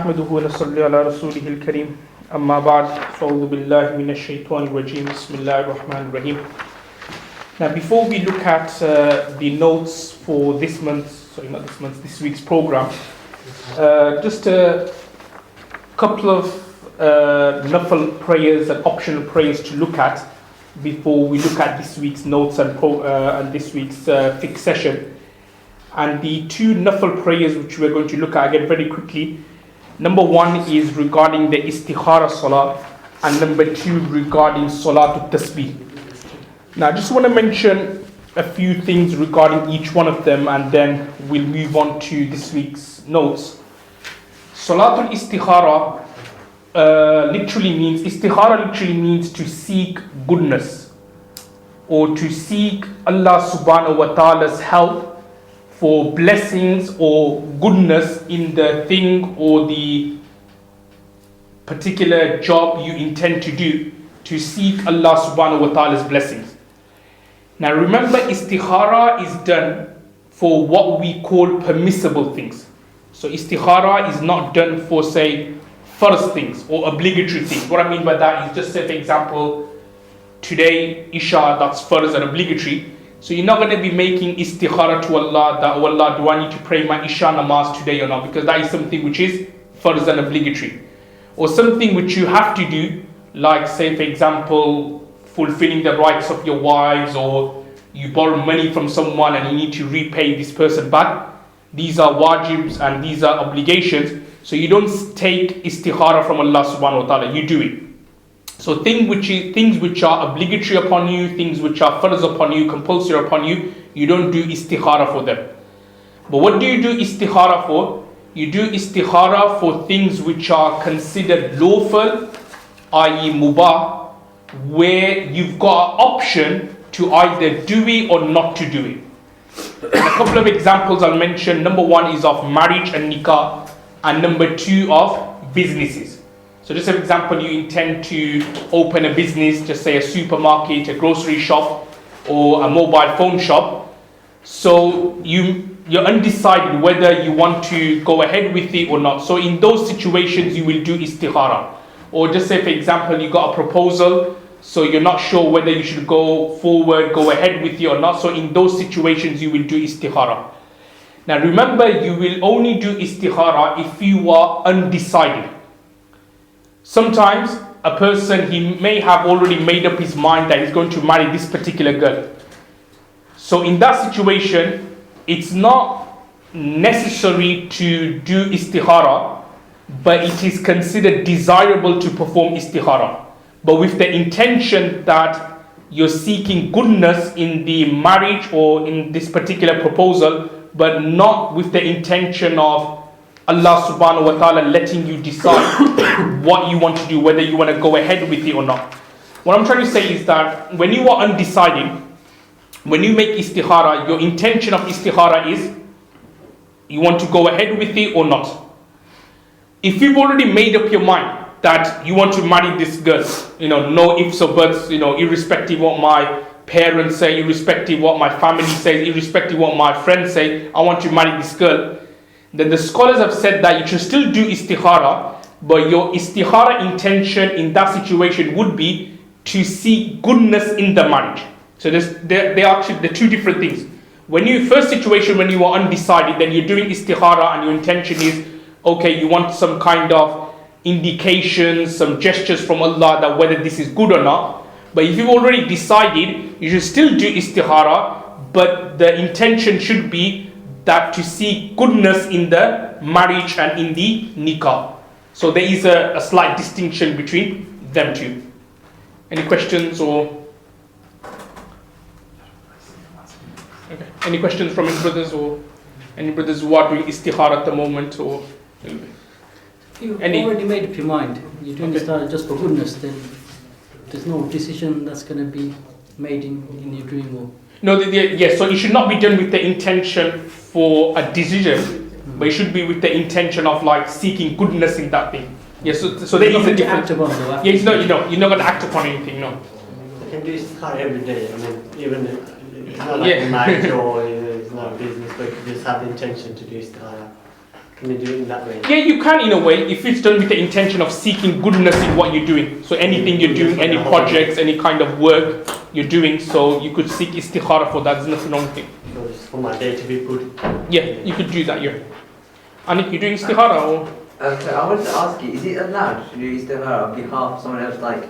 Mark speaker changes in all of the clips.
Speaker 1: نحمده ونصلي على رسوله الكريم أما بعد فأعوذ بالله من الشيطان الرجيم بسم الله الرحمن الرحيم. Now before we look at the notes for this week's program, just a couple of nafil prayers and optional prayers to look at before we look at this week's notes and this week's fiqh session. And the two nafil prayers which we're going to look at again very quickly. Number one is regarding the istikhara salah, and number two regarding salatul tasbih. Now I just want to mention a few things regarding each one of them, and then we'll move on to this week's notes. Salatul istikhara literally means to seek goodness, or to seek Allah subhanahu wa ta'ala's help for blessings or goodness in the thing or the particular job you intend to do, to seek Allah subhanahu wa ta'ala's blessings. Now remember, istikhara is done for what we call permissible things. So istikhara is not done for, say, first things or obligatory things. What I mean by that is, just say for example, today Isha, that's first and obligatory. So you're not going to be making istikhara to Allah that, oh Allah, do I need to pray my Isha namaz today or not? Because that is something which is farz and obligatory. Or something which you have to do, like say for example, fulfilling the rights of your wives, or you borrow money from someone and you need to repay this person back. These are wajibs and these are obligations. So you don't take istikhara from Allah subhanahu wa ta'ala, you do it. So things which are obligatory upon you, things which are farz upon you, compulsory upon you, you don't do istikhara for them. But what do you do istikhara for? You do istikhara for things which are considered lawful, i.e. mubah, where you've got an option to either do it or not to do it. And a couple of examples I'll mention. Number one is of marriage and nikah, and number two of businesses. So just for example, you intend to open a business, just say a supermarket, a grocery shop, or a mobile phone shop. So you're undecided whether you want to go ahead with it or not. So in those situations, you will do istikhara. Or just say for example, you got a proposal, so you're not sure whether you should go forward, go ahead with it or not. So in those situations, you will do istikhara. Now remember, you will only do istikhara if you are undecided. Sometimes a person, he may have already made up his mind that he's going to marry this particular girl. So in that situation, it's not necessary to do istikhara, but it is considered desirable to perform istikhara. But with the intention that you're seeking goodness in the marriage or in this particular proposal, but not with the intention of Allah subhanahu wa ta'ala letting you decide what you want to do, whether you want to go ahead with it or not. What I'm trying to say is that when you are undecided, when you make istikhara, your intention of istikhara is you want to go ahead with it or not. If you've already made up your mind that you want to marry this girl, no ifs or buts, irrespective of what my parents say, irrespective of what my family says, irrespective of what my friends say, I want to marry this girl, then the scholars have said that you should still do istikhara, but your istikhara intention in that situation would be to seek goodness in the marriage. So they are actually the two different things. When first situation, when you are undecided, then you're doing istikhara and your intention is, okay, you want some kind of indications, some gestures from Allah that whether this is good or not. But if you've already decided, you should still do istikhara, but the intention should be that to see goodness in the marriage and in the nikah. So there is a slight distinction between them two. Any questions or? Okay. Any questions from any brothers or any brothers who are doing istikhara at the moment or?
Speaker 2: You've already made up your mind. You're doing istikhara just for goodness, then there's no decision that's going to be made in your dream or?
Speaker 1: No, yes, so it should not be done with the intention for a decision, but it should be with the intention of like seeking goodness in that thing. Yes, so there is a difference. Yes, no, you're not going to act upon anything, no.
Speaker 3: You can do istikhara every day. I mean, even it's not like a marriage or it's not a business, but you just have the intention to do istikhara. Can you do it in that way?
Speaker 1: Yeah, you can in a way, if it's done with the intention of seeking goodness in what you're doing. So anything you're doing, any projects, any kind of work you're doing, so you could seek istikhara for that. There's nothing wrong with it.
Speaker 3: So it's for my day to be good.
Speaker 1: Yeah, you could do that, yeah. And you're doing istikhara or?
Speaker 4: So I wanted to ask you, is it allowed to do istikhara on behalf of someone else? Like,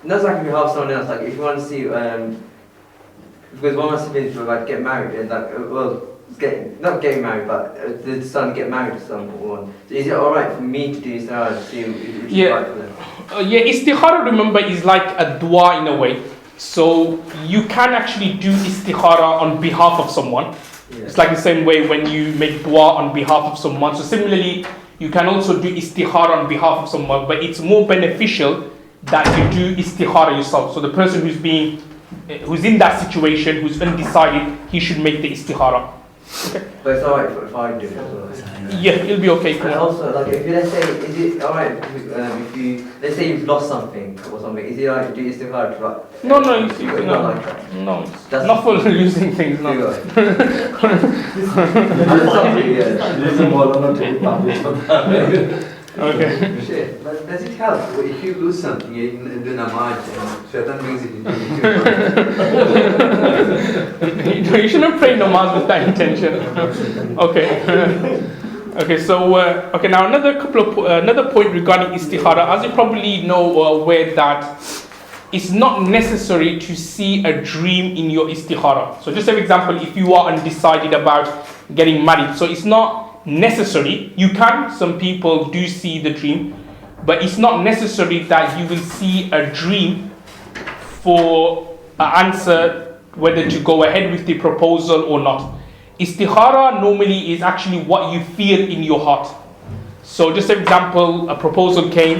Speaker 4: not like on behalf of someone else, like if you want to see, because one of my siblings were about to get married, and like, well, not getting married, but the son get married to someone. So is it alright for me to do istikhara to see if it's right for them?
Speaker 1: Yeah, istikhara, remember, is like a dua in a way. So you can actually do istikhara on behalf of someone.
Speaker 4: Yeah.
Speaker 1: It's like the same way when you make dua on behalf of someone. So similarly, you can also do istikhara on behalf of someone, but it's more beneficial that you do istikhara yourself. So the person who's in that situation, who's undecided, he should make the istikhara. Okay.
Speaker 4: But it's alright if I do it as well.
Speaker 1: Yeah, it'll be okay.
Speaker 4: And also, like, if you, let's say, is it alright if you, let's say you've lost something or something, is it alright to do istikhara to like?
Speaker 1: No,
Speaker 4: No,
Speaker 1: it's
Speaker 4: that's
Speaker 1: not for losing things. No. Okay.
Speaker 4: Shit, but does it help? If you lose something in the namaz and shaitan brings it into
Speaker 1: You shouldn't pray namaz with that intention. Okay. Okay. So okay. Now another point regarding istikhara. As you probably know or aware that it's not necessary to see a dream in your istikhara. So just an example, if you are undecided about getting married, so it's not necessary. You can, some people do see the dream, but it's not necessary that you will see a dream for an answer whether to go ahead with the proposal or not. Istikhara normally is actually what you feel in your heart. So just an example, a proposal came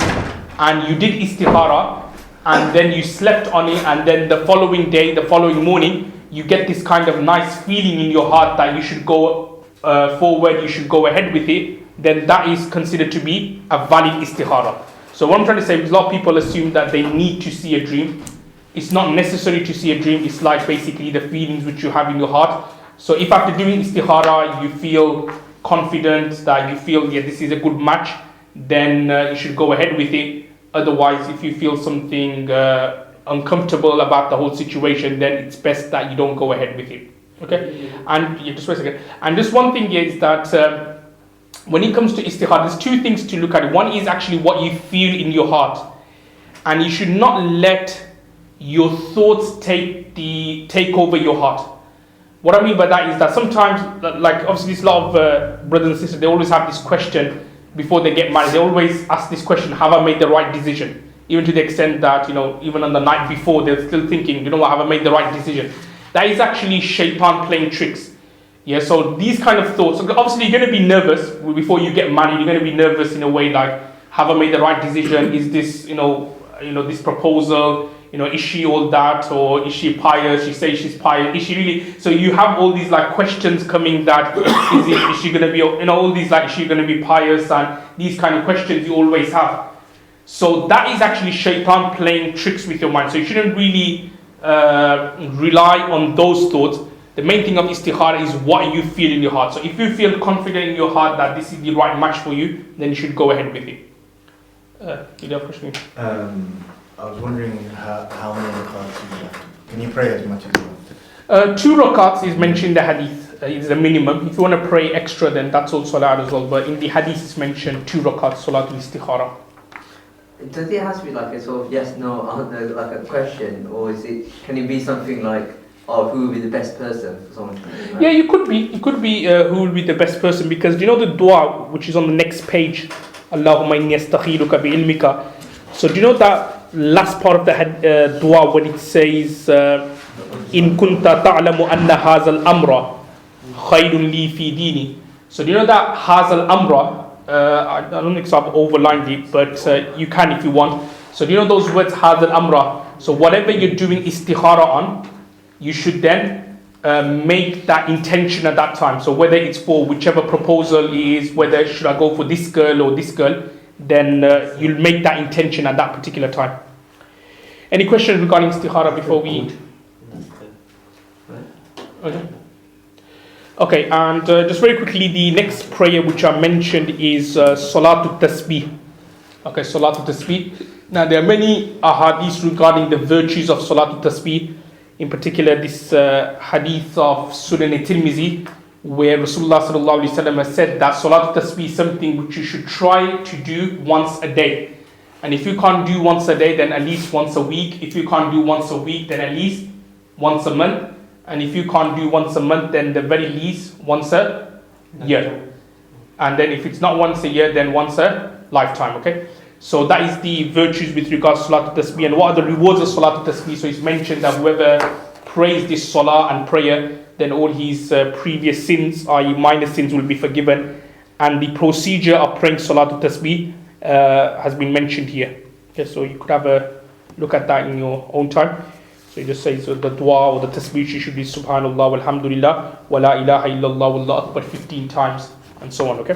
Speaker 1: and you did istikhara and then you slept on it, and then the following day, the following morning, you get this kind of nice feeling in your heart that you should go forward, you should go ahead with it, then that is considered to be a valid istikhara. So what I'm trying to say is a lot of people assume that they need to see a dream. It's not necessary to see a dream. It's like basically the feelings which you have in your heart. So if after doing istikhara you feel confident that you feel, yeah, this is a good match, then you should go ahead with it. Otherwise, if you feel something uncomfortable about the whole situation, then it's best that you don't go ahead with it. Okay, and yeah, just wait a second. And just one thing is that when it comes to istikhara, there's two things to look at. One is actually what you feel in your heart, and you should not let your thoughts take over your heart. What I mean by that is that sometimes, like obviously, there's a lot of brothers and sisters, they always have this question before they get married. They always ask this question: have I made the right decision? Even to the extent that, you know, even on the night before, they're still thinking, you know what, have I made the right decision? That is actually shaitan playing tricks. Yeah, so these kind of thoughts, obviously you're going to be nervous before you get married. You're going to be nervous in a way like, have I made the right decision? Is this, you know, this proposal, you know, is she all that, or is she pious? She says she's pious. Is she really? So you have all these like questions coming that, is she going to be, you know, all these like, is she going to be pious? And these kind of questions you always have. So that is actually shaitan playing tricks with your mind. So you shouldn't really rely on those thoughts. The main thing of istikhara is what you feel in your heart. So if you feel confident in your heart that this is the right match for you, then you should go ahead with it. You have a question?
Speaker 5: I was wondering how many rakats you have. Can you pray as much as you want?
Speaker 1: 2 rakats is mentioned in the hadith. Is the minimum. If you want to pray extra, then that's also allowed as well. But in the hadith, it's mentioned 2 rakats, salatul istikhara.
Speaker 4: Does it have to be like a sort of yes, no, like a question, or can it be something like, oh, who will be the best person for someone to be?
Speaker 1: Yeah, you could be. It could be who will be the best person, because you know the dua which is on the next page, Allahumma inni astakhiruka bi ilmika. So do you know that last part of the dua when it says in kunta ta'lamu anna hazal amra khayrun li fi dini. So do you know that hazal amra? I don't think so I've overlined it, but you can if you want. So do you know those words hazal amra? So whatever you're doing istikhara on, you should then make that intention at that time. So whether it's for whichever proposal is, whether should I go for this girl or this girl, then you'll make that intention at that particular time. Any questions regarding istikhara before we... Okay. Okay, and just very quickly, the next prayer which I mentioned is Salatul Tasbih. Okay, Salatul Tasbih. Now, there are many ahadith regarding the virtues of Salatul Tasbih. In particular, this hadith of Sunan al-Tirmizi, where Rasulullah sallallahu alaihi wasallam has said that Salatul Tasbih is something which you should try to do once a day. And if you can't do once a day, then at least once a week. If you can't do once a week, then at least once a month. And if you can't do once a month, then the very least once a year. And then if it's not once a year, then once a lifetime, okay? So that is the virtues with regards to Salatul Tasbih. And what are the rewards of Salatul Tasbih? So it's mentioned that whoever prays this Salah and prayer, then all his previous sins, i.e. minor sins, will be forgiven. And the procedure of praying Salatul Tasbih has been mentioned here. Okay, so you could have a look at that in your own time. So you just say, so the dua or the tasbih should be Subhanallah, walhamdulillah, wa la ilaha illallah, wallahu akbar 15 times, and so on, okay?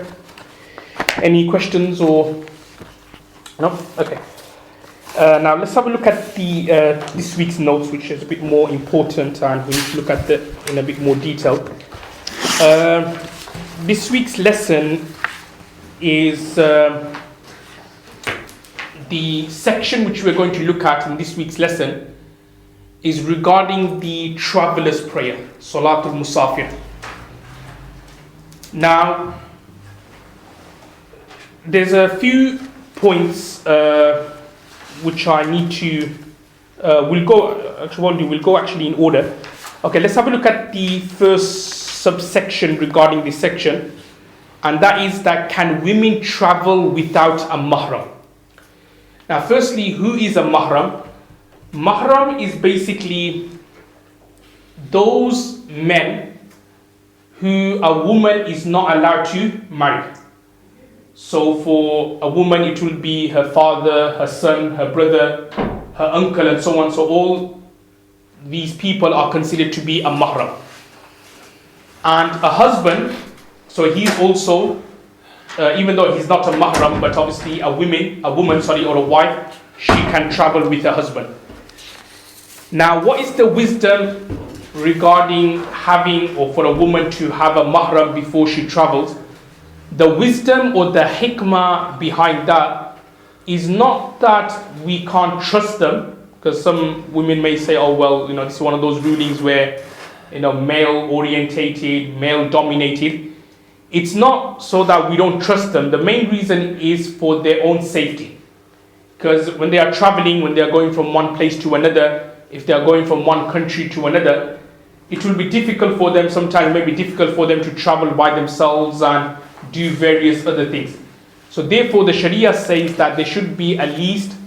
Speaker 1: Any questions or... No? Okay. Now let's have a look at the this week's notes, which is a bit more important, and we need to look at it in a bit more detail. This week's lesson is the section which we're going to look at in this week's lesson is regarding the traveler's prayer, Salatul Musafir. Now, there's a few points which I need to, we'll go actually in order. Okay, let's have a look at the first subsection regarding this section, and that is that can women travel without a mahram? Now, firstly, who is a mahram? Mahram is basically those men who a woman is not allowed to marry. So for a woman, it will be her father, her son, her brother, her uncle, and so on. So all these people are considered to be a mahram. And a husband, so he's also, even though he's not a mahram, but obviously a woman, or a wife, she can travel with her husband. Now, what is the wisdom regarding having, or for a woman to have a mahram before she travels? The wisdom or the hikmah behind that is not that we can't trust them, because some women may say, oh well, this is one of those rulings where, male orientated, male dominated. It's not so that we don't trust them. The main reason is for their own safety. Because when they are traveling, when they are going from one place to another, if they are going from one country to another, it will be difficult for them, sometimes maybe difficult for them to travel by themselves and do various other things. So therefore the Sharia says that there should be at least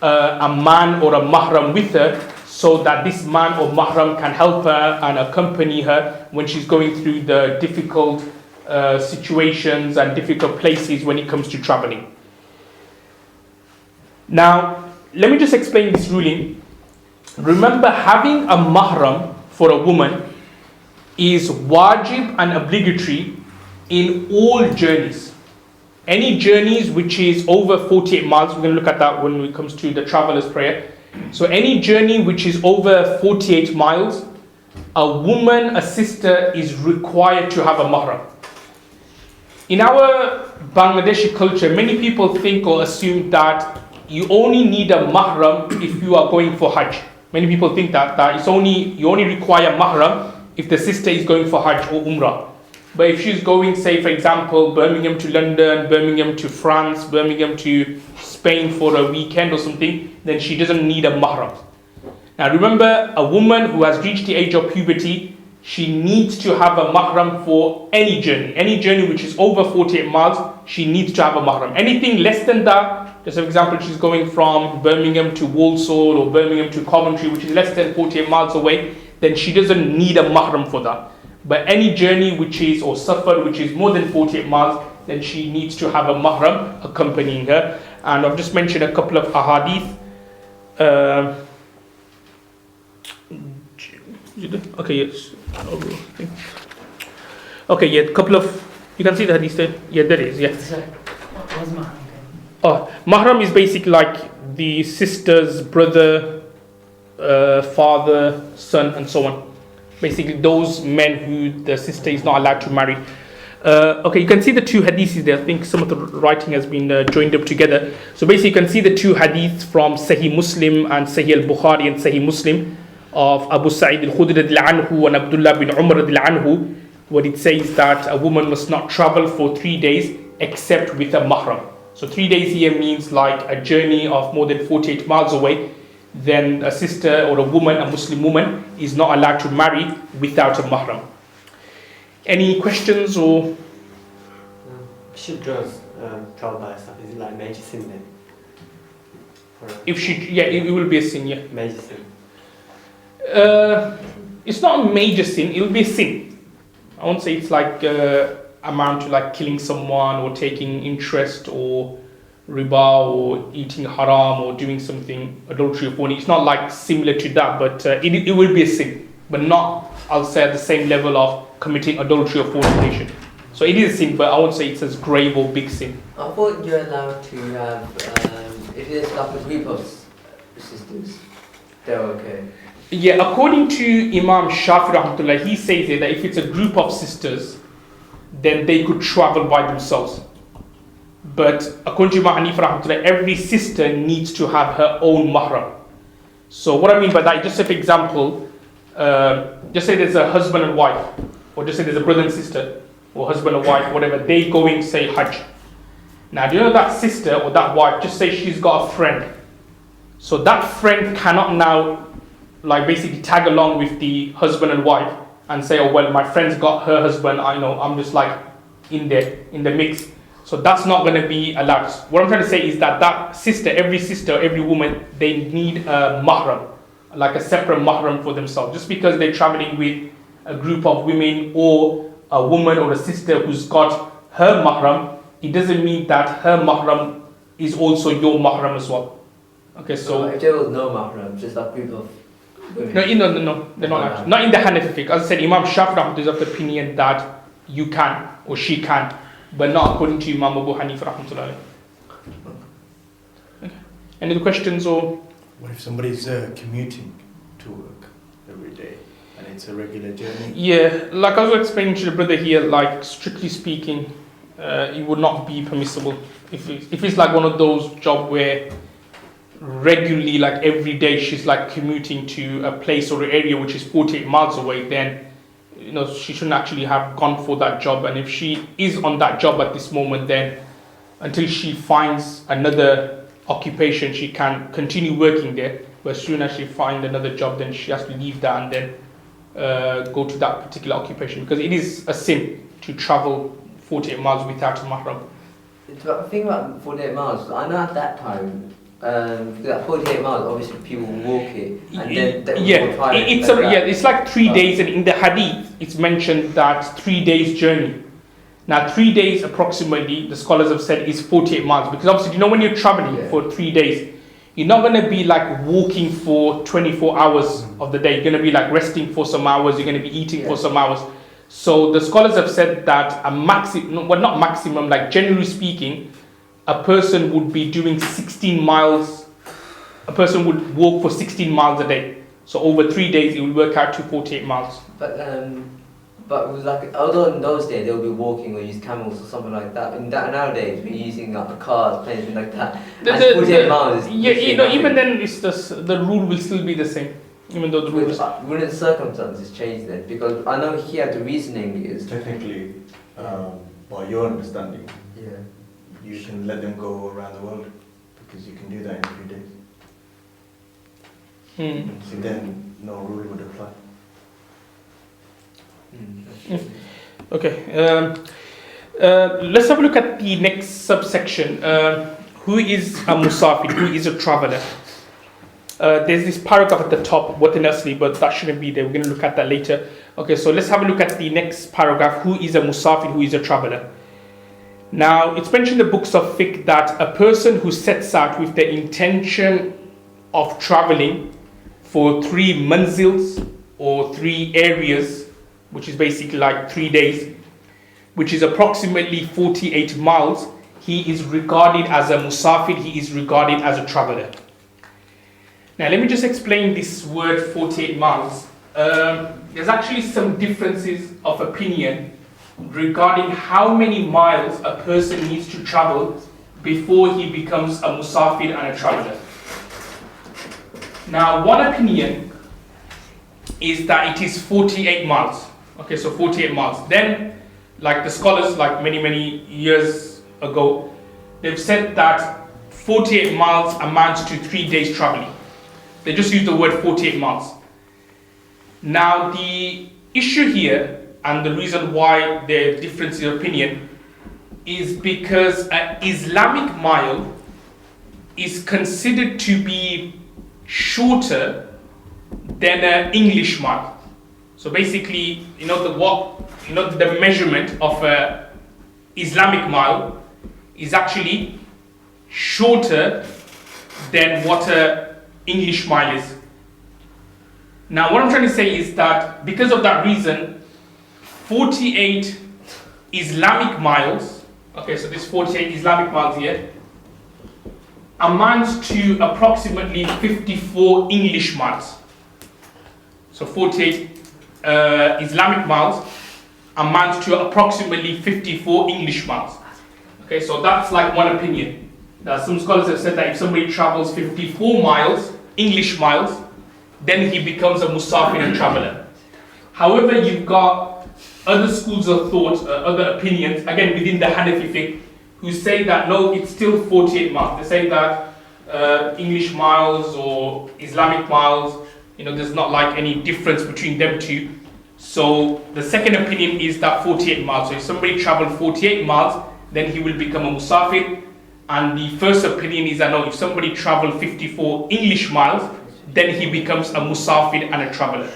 Speaker 1: a man or a mahram with her, so that this man or mahram can help her and accompany her when she's going through the difficult situations and difficult places when it comes to traveling. Now, let me just explain this ruling. Remember, having a mahram for a woman is wajib and obligatory in all journeys. Any journeys which is over 48 miles, we're going to look at that when it comes to the traveler's prayer. So any journey which is over 48 miles, a woman, a sister, is required to have a mahram. In our Bangladeshi culture, many people think or assume that you only need a mahram if you are going for Hajj. Many people think that you only require mahram if the sister is going for Hajj or Umrah. But if she's going, say for example, Birmingham to London, Birmingham to France, Birmingham to Spain for a weekend or something, then she doesn't need a mahram. Now remember, a woman who has reached the age of puberty, she needs to have a mahram for any journey which is over 48 miles, she needs to have a mahram. Anything less than that, just for example, she's going from Birmingham to Walsall or Birmingham to Coventry, which is less than 48 miles away, then she doesn't need a mahram for that. But any journey which is, or safar which is more than 48 miles, then she needs to have a mahram accompanying her. And I've just mentioned a couple of ahadith. Okay, yes. Okay, yeah, a couple of, you can see the hadith there? Yeah, there is, yeah.
Speaker 2: So, what's mahram?
Speaker 1: Oh, mahram is basically like the sister's brother, father, son, and so on. basically those men who the sister is not allowed to marry. Okay, you can see the two hadiths there. I think some of the writing has been joined up together. So basically you can see the two hadiths from Sahih Muslim and Sahih al-Bukhari and Sahih Muslim of Abu Sa'id al-Khudri anhu and Abdullah bin Umar anhu, where it says that a woman must not travel for 3 days except with a mahram. So 3 days here means like a journey of more than 48 miles away. Then a sister or a woman, a Muslim woman, is not allowed to marry without a mahram. Any questions or?
Speaker 3: Should girls travel by herself? Is it like major sin then?
Speaker 1: If she, yeah, it will be a sin, yeah.
Speaker 3: Major sin.
Speaker 1: It's not a major sin, it will be a sin. I won't say it's like amount to like killing someone or taking interest or riba or eating haram or doing something adultery or fornication. It's not like similar to that, but it will be a sin, but not, I'll say, at the same level of committing adultery or fornication. So it is a sin, but I won't say it's as grave or big sin.
Speaker 4: I thought you're allowed to have, if there's like a group of sisters, they're okay.
Speaker 1: Yeah, according to Imam Shafi rahmatullah, he says here that if it's a group of sisters, then they could travel by themselves. But according to Imam Hanif rahmatullah, every sister needs to have her own mahram. So what I mean by that, just say for example, just say there's a husband and wife, or just say there's a brother and sister, or husband and wife, whatever, they going say Hajj. Now do you know that sister or that wife, just say she's got a friend. So that friend cannot now like basically tag along with the husband and wife and say, oh well, my friend's got her husband, I know, I'm just like in the mix. So that's not going to be allowed. What I'm trying to say is that sister, every woman, they need a mahram, like a separate mahram for themselves. Just because they're traveling with a group of women or a woman or a sister who's got her mahram, it doesn't mean that her mahram is also your mahram as well. Okay, so
Speaker 4: if there was no mahram, just a group of women.
Speaker 1: No, they're not allowed. Not in the Hanafi fiqh. As I said, Imam Shafi is of the opinion that you can or she can, but not according to Imam Abu Hanifa rahmatullah. Okay. Any other questions or?
Speaker 5: What if somebody's commuting to work every day and it's a regular journey?
Speaker 1: Yeah, like I was explaining to the brother here, like strictly speaking, it would not be permissible. If it's like one of those jobs where regularly, like every day, she's like commuting to a place or an area which is 48 miles away, then she shouldn't actually have gone for that job. And if she is on that job at this moment, then until she finds another occupation, she can continue working there. But as soon as she finds another job, then she has to leave that and then go to that particular occupation, because it is a sin to travel 48 miles without a mahram.
Speaker 4: The thing about 48 miles, I know at that time, that 48 miles, obviously people will walk it, and then
Speaker 1: it's like 3 days, and in the hadith it's mentioned that 3 days journey. Now 3 days approximately, the scholars have said, is 48 miles, because obviously when you're traveling for 3 days, you're not going to be like walking for 24 hours of the day. You're going to be like resting for some hours, you're going to be eating for some hours. So the scholars have said that a maximum, well not maximum, like generally speaking, a person would be doing 16 miles, a person would walk for 16 miles a day. So over 3 days, it will work out to 48 miles.
Speaker 4: But it was like, although in those days, they'll be walking or use camels or something like that. In that nowadays, we're using like cars, planes, things like that. And 48 miles is
Speaker 1: even then, it's the rule will still be the same. Even though the rule is...
Speaker 4: Wouldn't the circumstances change then? Because I know here the reasoning is...
Speaker 5: Technically, by your understanding,
Speaker 4: yeah,
Speaker 5: you can let them go around the world, because you can do that in a few days. So then no rule would apply.
Speaker 1: Okay. Let's have a look at the next subsection. Who is a musafir? Who is a traveler? There's this paragraph at the top, what in asli, but that shouldn't be there. We're going to look at that later. Okay, so let's have a look at the next paragraph. Who is a musafir? Who is a traveler? Now, it's mentioned in the books of fiqh that a person who sets out with the intention of traveling for 3 manzils or 3 areas, which is basically like 3 days, which is approximately 48 miles, he is regarded as a musafir, he is regarded as a traveler. Now, let me just explain this word 48 miles. there's actually some differences of opinion regarding how many miles a person needs to travel before he becomes a musafir and a traveler. Now, one opinion is that it is 48 miles. Okay, so 48 miles. Then, like the scholars, like many years ago, they've said that 48 miles amounts to 3 days traveling. They just use the word 48 miles. Now, the issue here, and the reason why there's difference in opinion, is because an Islamic mile is considered to be shorter than an English mile. So basically, the measurement of an Islamic mile is actually shorter than what an English mile is. Now, what I'm trying to say is that because of that reason, 48 Islamic miles, okay, so this 48 Islamic miles here, amounts to approximately 54 English miles. So 48 Islamic miles amounts to approximately 54 English miles. Okay, so that's like one opinion. Now, some scholars have said that if somebody travels 54 miles, English miles, then he becomes a musafir and traveler. However, you've got other schools of thought, other opinions, again within the Hanafi fiqh, who say that no, it's still 48 miles. They say that English miles or Islamic miles, there's not like any difference between them two. So the second opinion is that 48 miles. So if somebody traveled 48 miles, then he will become a musafir. And the first opinion is that no, if somebody traveled 54 English miles, then he becomes a musafir and a traveler.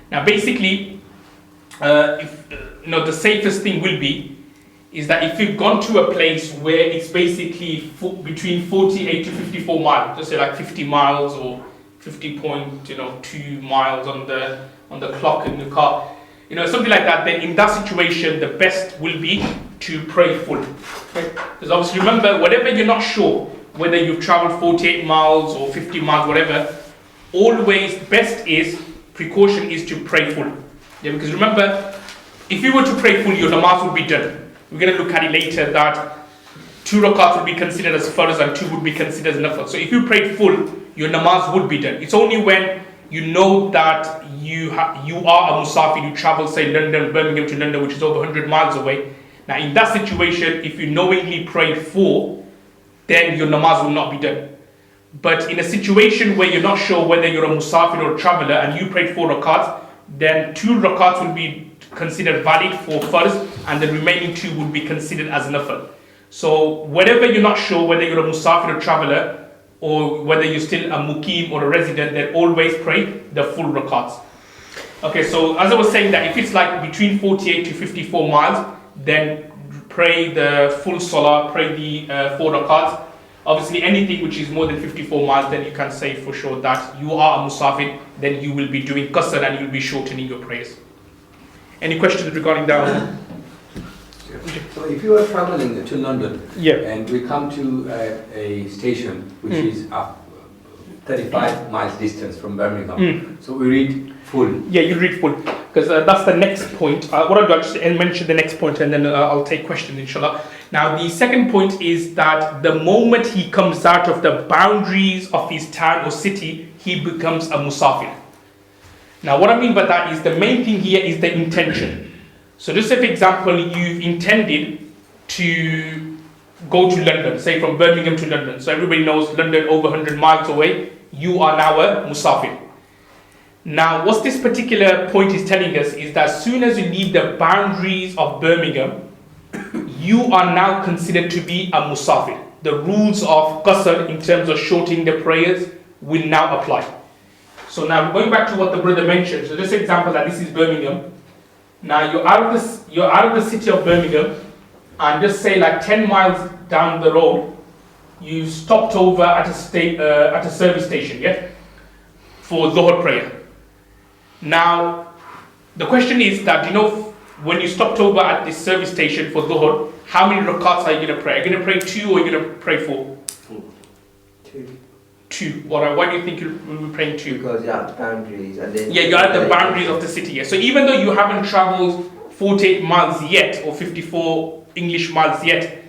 Speaker 1: Now basically, the safest thing will be is that if you've gone to a place where it's basically between 48 to 54 miles, just say like 50 miles or 50.2 miles on the clock in the car, something like that, then in that situation the best will be to pray full. Okay? Because obviously remember, whatever you're not sure whether you've traveled 48 miles or 50 miles, whatever, always precaution is to pray full. Yeah, because remember, if you were to pray full, your namaz would be done. We're going to look at it later that 2 rakats would be considered as farz and 2 would be considered as nafil. So if you prayed full, your namaz would be done. It's only when you know that you are a musafir, you travel, say, Birmingham to London, which is over 100 miles away. Now, in that situation, if you knowingly pray 4, then your namaz will not be done. But in a situation where you're not sure whether you're a musafir or a traveler and you prayed 4 rakats, then 2 rakats will be considered valid for farz and the remaining 2 would be considered as nafil. So whenever you're not sure whether you're a musafir or traveler or whether you're still a muqim or a resident, then always pray the full rakats. Okay, so as I was saying, that if it's like between 48 to 54 miles, then pray the full salah, pray the 4 rakats. Obviously, anything which is more than 54 miles, then you can say for sure that you are a musafir, then you will be doing qasr and you'll be shortening your prayers. Any questions regarding that?
Speaker 6: So if you are traveling to London,
Speaker 1: yeah,
Speaker 6: and we come to a station which is 35 miles distance from Birmingham, so we read full.
Speaker 1: Yeah, you read full, because that's the next point. What I'll do, I'll just mention the next point and then I'll take questions, inshallah. Now, the second point is that the moment he comes out of the boundaries of his town or city, he becomes a musafir. Now, what I mean by that is the main thing here is the intention. So just say, for example, you've intended to go to London, say from Birmingham to London. So everybody knows London over 100 miles away. You are now a musafir. Now, what this particular point is telling us is that as soon as you leave the boundaries of Birmingham, you are now considered to be a musafir. The rules of qasr in terms of shortening the prayers will now apply. So now going back to what the brother mentioned, so just example that this is Birmingham. Now you're out of the city of Birmingham, and just say like 10 miles down the road, you stopped over at a service station, yeah, for Dhuhr prayer. Now the question is that, when you stopped over at this service station for Dhuhr, how many rakats are you going to pray? Are you going to pray 2 or are you going to pray 4?
Speaker 3: 2.
Speaker 1: two. Alright, why do you think you will be praying two?
Speaker 4: Because you're at the boundaries and then...
Speaker 1: Yeah, you're at the boundaries of the city. Yeah. So even though you haven't traveled 48 miles yet, or 54 English miles yet,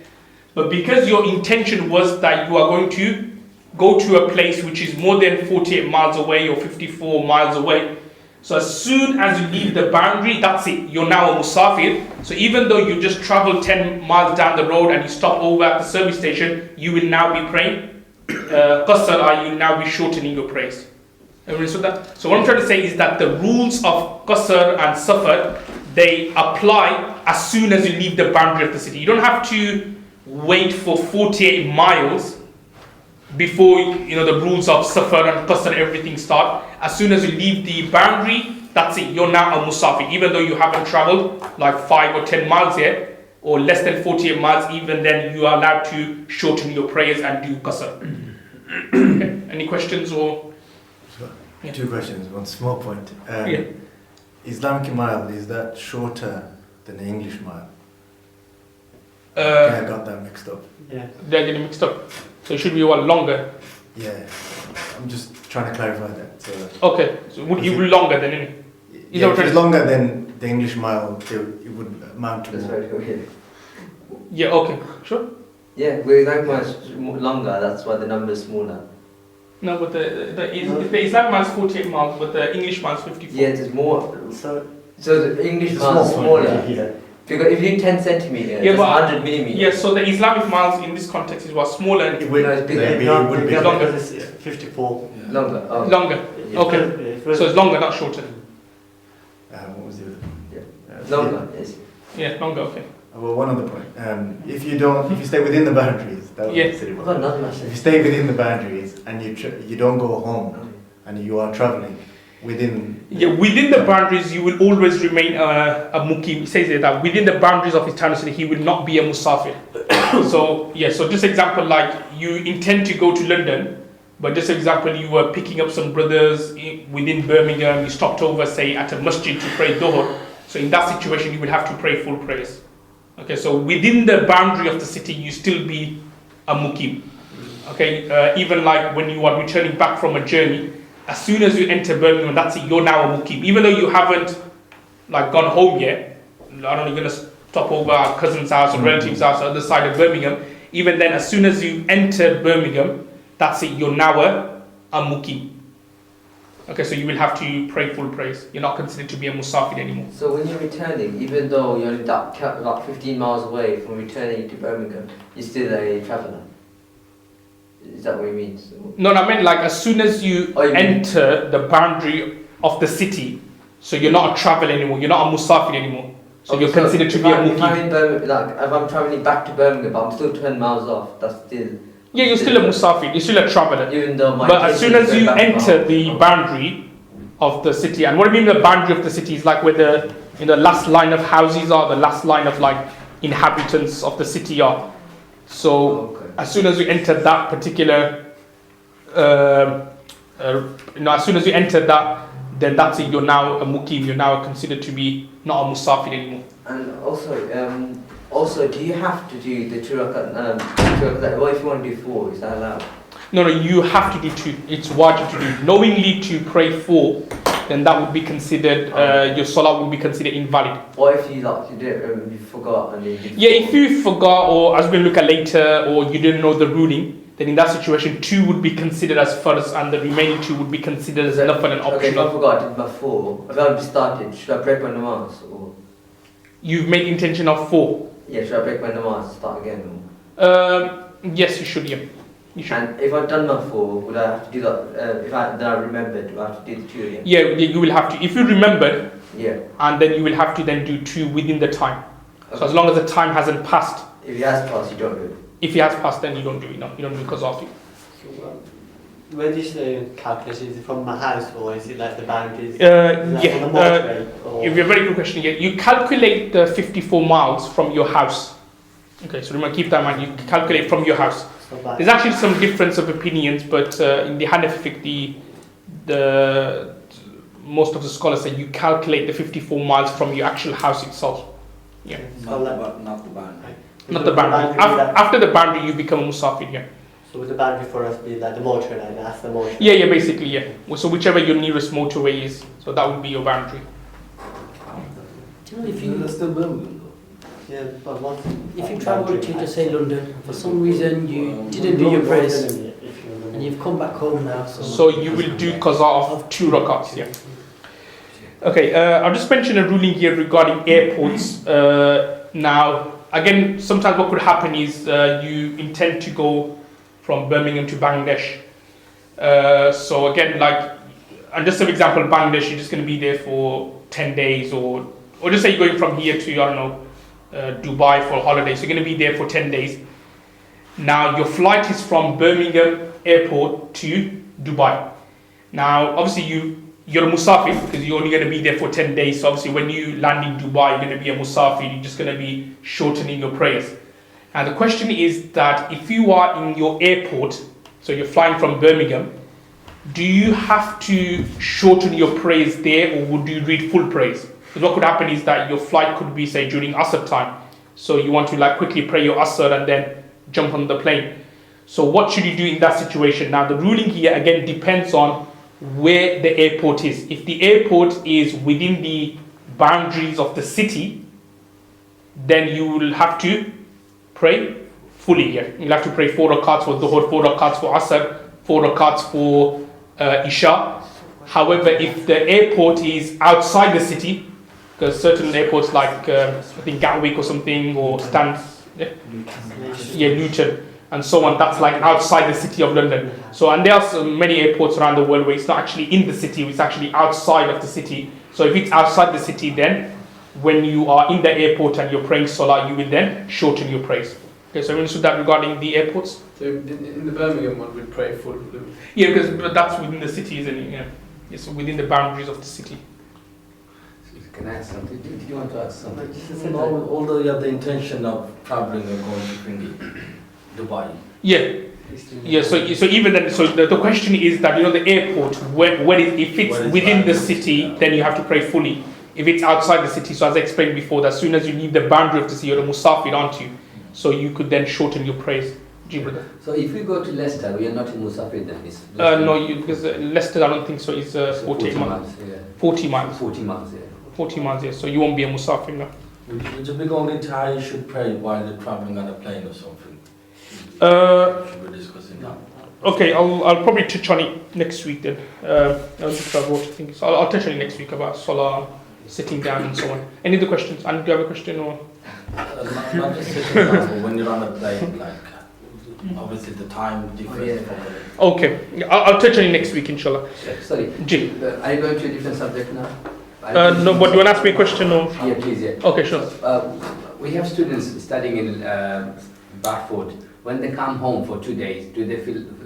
Speaker 1: but because your intention was that you are going to go to a place which is more than 48 miles away or 54 miles away, so as soon as you leave the boundary, that's it. You're now a musafir. So even though you just traveled 10 miles down the road and you stop over at the service station, you will now be praying qasr, you will now be shortening your prayers. Everyone saw that? So what I'm trying to say is that the rules of qasr and safar, they apply as soon as you leave the boundary of the city. You don't have to wait for 48 miles before the rules of safar and qasr everything start. As soon as you leave the boundary, that's it. You're now a musafir. Even though you haven't traveled like 5 or 10 miles yet, or less than 48 miles, even then you are allowed to shorten your prayers and do qasr. Okay. Any questions or?
Speaker 5: So, 2 questions, one small point.
Speaker 1: Yeah.
Speaker 5: Islamic mile, is that shorter than the English mile?
Speaker 1: Uh,
Speaker 5: I got that mixed up.
Speaker 3: Yeah.
Speaker 1: They're getting mixed up. So it should be longer.
Speaker 5: Yeah, I'm just trying to clarify that. So,
Speaker 1: Okay. So would you be longer than any?
Speaker 5: yeah, if it's longer than the English mile, it would amount to
Speaker 4: That's
Speaker 5: more.
Speaker 4: very okay.
Speaker 1: Yeah. Okay. Sure.
Speaker 4: Yeah, we're that much longer, that's why the number is smaller.
Speaker 1: No, but the Islamic mile is 48 miles, but the English mile is 54.
Speaker 4: Yeah, there's more.
Speaker 3: So
Speaker 4: So the English
Speaker 3: it's
Speaker 4: mile is
Speaker 3: small.
Speaker 4: smaller.
Speaker 3: Yeah.
Speaker 4: Because if you 10 centimeters,
Speaker 1: Yeah,
Speaker 4: that's
Speaker 1: but-
Speaker 4: 100 millimeters.
Speaker 1: Yes, so the Islamic miles in this context is smaller and
Speaker 5: It would,
Speaker 4: No, it's bigger.
Speaker 5: maybe
Speaker 3: No,
Speaker 5: it would be
Speaker 3: no,
Speaker 1: longer.
Speaker 3: because it's 54.
Speaker 4: Longer. Oh.
Speaker 1: longer.
Speaker 3: Yeah,
Speaker 1: Okay.
Speaker 3: yeah,
Speaker 1: So it's longer, not shorter.
Speaker 5: what was the other?
Speaker 4: Longer, yes.
Speaker 1: Yeah, longer. Okay.
Speaker 5: Well, one other point. If you stay within the boundaries, that would be
Speaker 1: Yeah.
Speaker 5: considered.
Speaker 4: I've got another
Speaker 5: If
Speaker 4: message.
Speaker 5: you stay within the boundaries and you don't go home and you are traveling within.
Speaker 1: Yeah, within the boundaries, you will always remain a mukim. He says that within the boundaries of his town, he will not be a musafir. So just example, like you intend to go to London, but just example, you were picking up some brothers within Birmingham, you stopped over, say, at a masjid to pray Dhuhr. So in that situation, you will have to pray full prayers. Okay, so within the boundary of the city, you still be a mukim. Okay, even like when you are returning back from a journey, as soon as you enter Birmingham, that's it, you're now a mukim. Even though you haven't like gone home yet, I don't know, you're going to stop over our cousin's house or relative's house on the other side of Birmingham, even then, as soon as you enter Birmingham, that's it, you're now a mukim. Okay, so you will have to pray full praise. You're not considered to be a musafir anymore.
Speaker 4: So when you're returning, even though you're only like 15 miles away from returning to Birmingham, you're still a traveller. Is that what you mean? So,
Speaker 1: No, I meant like as soon as you
Speaker 4: Oh, you mean-
Speaker 1: enter the boundary of the city, so you're not a traveller anymore, you're not a musafir anymore. So you're considered to be a
Speaker 4: if I'm
Speaker 1: mukim.
Speaker 4: in Birmingham, like if I'm travelling back to Birmingham, but I'm still 10 miles off, that's still...
Speaker 1: Yeah, you're still a musafir, you're still a traveller.
Speaker 4: Even though my...
Speaker 1: But as soon as you
Speaker 4: intention is
Speaker 1: enter
Speaker 4: going
Speaker 1: the
Speaker 4: back
Speaker 1: boundary of the city, and what I mean the boundary of the city is like where the last line of houses are, the last line of like inhabitants of the city are. So
Speaker 4: Okay.
Speaker 1: as soon as you enter that particular, as soon as you enter that, then that's it. You're now a mukim. You're now considered to be not a musafir anymore.
Speaker 4: And also, do you have to do the two rakat? What if you want to do 4? Is that allowed?
Speaker 1: No, you have to do 2. It's wajib to do. Knowingly to pray 4, then that would be considered, your salah would be considered invalid.
Speaker 4: What if you like you did it, you forgot and then you did
Speaker 1: Yeah, if you forgot, or as we'll look at later, or you didn't know the ruling, then in that situation 2 would be considered as farz and the remaining 2 would be considered as nafil and
Speaker 4: Okay, if I
Speaker 1: optional.
Speaker 4: forgot, I did my 4. If I already started, should I break my namaz? Or
Speaker 1: You've made intention of 4.
Speaker 4: yeah, should I break my namaz and start again?
Speaker 1: Yes, you should, yeah. You should.
Speaker 4: And if I've done my 4, would I have to do that? Then I remembered, do I have to do the 2 again?
Speaker 1: Yeah, you will have to. If you remember,
Speaker 4: Yeah.
Speaker 1: and then you will have to then do 2 within the time. So as long as the time hasn't passed,
Speaker 4: If it has passed, you don't do it.
Speaker 1: if it has passed, then you don't do it. No, you don't do it because of it.
Speaker 3: Where do you say calculation? Is it from my house or is it like the boundaries?
Speaker 1: Yeah.
Speaker 3: From the motorway, or-
Speaker 1: If you're a very good question, yeah. You calculate the 54 miles from your house. Okay, so remember, keep that in mind. You calculate from your house.
Speaker 3: so like-
Speaker 1: There's actually some difference of opinions, but in the Hanafi fiqh, the most of the scholars say you calculate the 54 miles from your actual house itself. Yeah,
Speaker 3: so like-
Speaker 6: Not the boundary.
Speaker 1: not the boundary. After the boundary, you become a musafir. Yeah.
Speaker 3: So would the boundary for us be like the motorway line? That's the motorway.
Speaker 1: Yeah, basically, yeah. So whichever your nearest motorway is, so that would be your boundary.
Speaker 2: Do you know, if you
Speaker 7: still Birmingham
Speaker 3: Yeah, but once
Speaker 2: if you travel to just say London, for some reason you didn't do your prayers and you've come back home now,
Speaker 1: So you will do qaza of 2 rakats, yeah. Okay, I'll just mention a ruling here regarding airports. Now, again, sometimes what could happen is you intend to go from Birmingham to Bangladesh. So again, like, and just an example, Bangladesh, you're just going to be there for 10 days, or just say you're going from here to, I don't know, Dubai for a holiday. So you're going to be there for 10 days. Now, your flight is from Birmingham airport to Dubai. Now, obviously, you're a musafir because you're only going to be there for 10 days. So obviously, when you land in Dubai, you're going to be a musafir. You're just going to be shortening your prayers. And the question is that if you are in your airport, so you're flying from Birmingham, do you have to shorten your prayers there, or would you read full prayers? Because what could happen is that your flight could be, say, during Asr time. So you want to like quickly pray your Asr and then jump on the plane. So what should you do in that situation? Now the ruling here again depends on where the airport is. If the airport is within the boundaries of the city, then you will have to pray fully here. You'll have to pray 4 rakats for Dhuhr, 4 rakats for Asr, 4 rakats for Isha. However, if the airport is outside the city, because certain airports like I think Gatwick or something, or Luton and so on, that's like outside the city of London. So, and there are so many airports around the world where it's not actually in the city, it's actually outside of the city. So if it's outside the city, then when you are in the airport and you're praying Salah, you will then shorten your prayers. Okay, so we understood that regarding the airports.
Speaker 7: So in the Birmingham one, we'd pray full.
Speaker 1: Yeah, because that's within the city, isn't it? Yeah, it's within the boundaries of the city.
Speaker 6: Can I add something? Did you want to add something?
Speaker 7: Although you have the intention of travelling or going to Dubai.
Speaker 1: Yeah. So even then, so the question is that the airport, if it's within the city, then you have to pray fully. If it's outside the city, so as I explained before, that as soon as you leave the boundary of the city, you're a musafir, aren't you? So you could then shorten your prayers.
Speaker 6: So if we go to Leicester, we are not in musafir then?
Speaker 1: No, because Leicester, I don't think so. It's 40 miles. 40 miles.
Speaker 6: 40 miles, yeah.
Speaker 1: 40 miles, yeah. So you won't be a musafir now.
Speaker 7: Would you be going into how you should pray while you're travelling on a plane or something? Should we discussing that?
Speaker 1: Okay, I'll probably touch on it next week then. I'll touch on it next week about Salah, sitting down and so on. Any other questions? And do you have a question or?
Speaker 7: Not just sitting down, but when you're on a plane, like obviously the time difference.
Speaker 1: Okay, I'll touch on it next week, inshallah.
Speaker 6: Sorry.
Speaker 1: G.
Speaker 6: Are you going to a different subject now?
Speaker 1: No, but do you want to ask me a question or?
Speaker 6: Yeah, please, yeah.
Speaker 1: Okay, sure.
Speaker 6: We have students studying in Barford. When they come home for 2 days, do they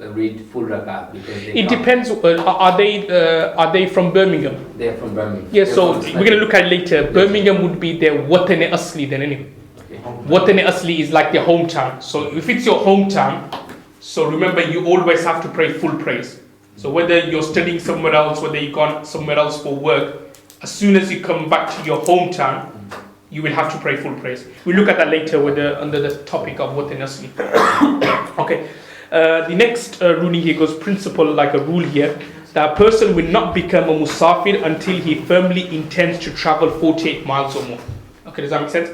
Speaker 6: read full rakat?
Speaker 1: It depends. Are they from Birmingham?
Speaker 6: They are from Birmingham.
Speaker 1: Yeah, so we're going to look at it later. Yes. Birmingham would be their Watan Asli then anyway. Okay. Watan Asli is like their hometown. So if it's your hometown, so remember you always have to pray full praise. So whether you're studying somewhere else, whether you've gone somewhere else for work, as soon as you come back to your hometown, you will have to pray full praise. We'll look at that later under the topic of Watan Asli. Okay. The next ruling here goes principle, like a rule here, that a person will not become a musafir until he firmly intends to travel 48 miles or more. Okay, does that make sense?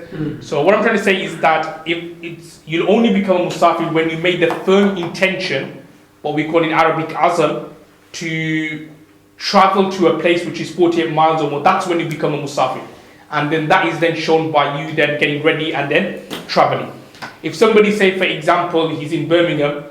Speaker 1: So what I'm trying to say is that you'll only become a musafir when you made the firm intention, what we call in Arabic azam, to travel to a place which is 48 miles or more. That's when you become a musafir. And then that is then shown by you then getting ready and then traveling. If somebody, say for example, he's in Birmingham,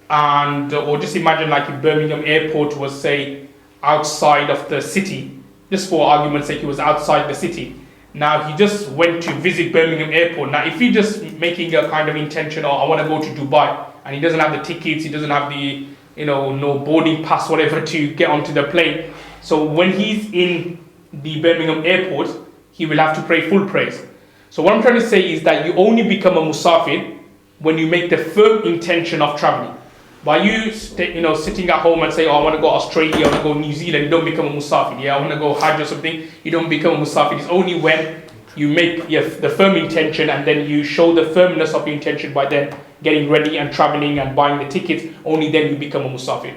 Speaker 1: or just imagine like if Birmingham airport was, say, outside of the city, just for argument's sake, he was outside the city. Now he just went to visit Birmingham airport. Now if he's just making a kind of intention, I want to go to Dubai, and he doesn't have the tickets, he doesn't have the, no boarding pass, whatever, to get onto the plane. So when he's in the Birmingham airport, he will have to pray full praise. So what I'm trying to say is that you only become a musafir when you make the firm intention of traveling. By you sitting at home and say, I want to go Australia, I want to go New Zealand, you don't become a musafir. I want to go Hajj or something, you don't become a musafir. It's only when you make the firm intention and then you show the firmness of your intention by then getting ready and traveling and buying the tickets, only then you become a musafir.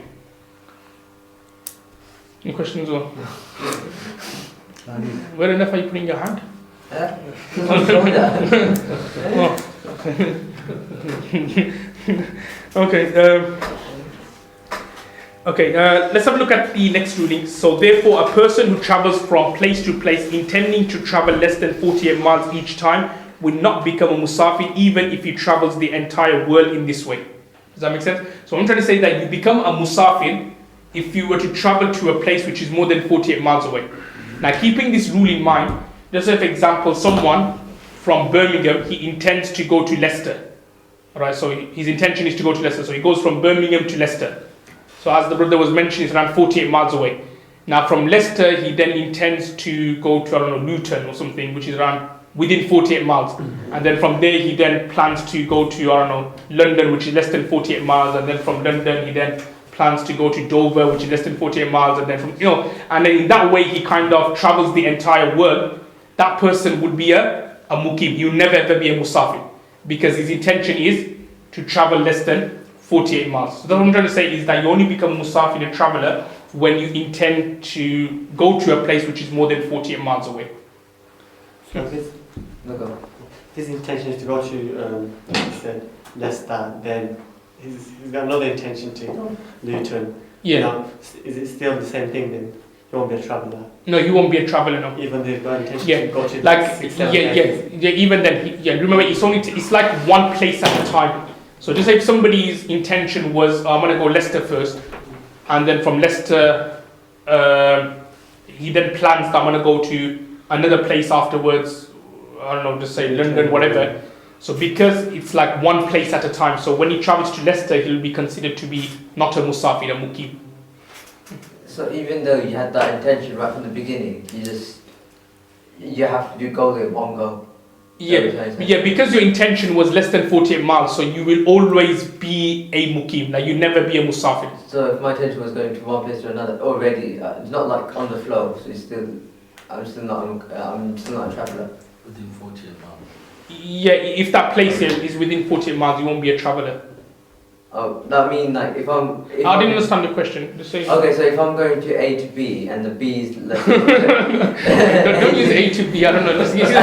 Speaker 1: Any questions? Or? Where enough are you putting your hand? Let's have a look at the next ruling. So therefore, a person who travels from place to place intending to travel less than 48 miles each time will not become a musafir even if he travels the entire world in this way. Does that make sense? So I'm trying to say that you become a musafir if you were to travel to a place which is more than 48 miles away. Now, keeping this rule in mind, just for example, someone from Birmingham, he intends to go to Leicester. Alright, so his intention is to go to Leicester. So he goes from Birmingham to Leicester. So as the brother was mentioning, it's around 48 miles away. Now from Leicester, he then intends to go to, Luton or something, which is around within 48 miles. And then from there, he then plans to go to, London, which is less than 48 miles. And then from London, he then plans to go to Dover, which is less than 48 miles. And then from, and then in that way, he kind of travels the entire world. That person would be a mukim. He will never ever be a musafir, because his intention is to travel less than 48 miles. So what I'm trying to say is that you only become musafir, a traveler, when you intend to go to a place which is more than 48 miles away.
Speaker 3: So his intention is to go to, like you said, Leicester, then he's got another intention to go Luton.
Speaker 1: Yeah.
Speaker 3: Is it still the same thing then? You won't be a traveller?
Speaker 1: No, you won't be a traveller, no.
Speaker 3: Even though you've got intention
Speaker 1: Yeah,
Speaker 3: to go to
Speaker 1: like,
Speaker 3: 6, 7
Speaker 1: even then, remember, it's like one place at a time. So just say if somebody's intention was, I'm going to go Leicester first, and then from Leicester, he then plans that I'm going to go to another place afterwards, just say London, whatever. So because it's like one place at a time, so when he travels to Leicester, he'll be considered to be not a musafir, a mukim.
Speaker 4: So even though you had that intention right from the beginning, you have to go there one go.
Speaker 1: Yeah, because your intention was less than 48 miles, so you will always be a mukim, like you never be a musafir.
Speaker 4: So if my intention was going from one place to another already, it's not like on the flow, so I'm still not a traveller.
Speaker 7: Within 48 miles.
Speaker 1: Yeah, if that place is within 48 miles, you won't be a traveller.
Speaker 4: Oh, that mean like if I didn't
Speaker 1: understand the question. Just say.
Speaker 4: Okay, so if I'm going to A to B and the B is less
Speaker 1: don't use A to B. I don't know. Just give me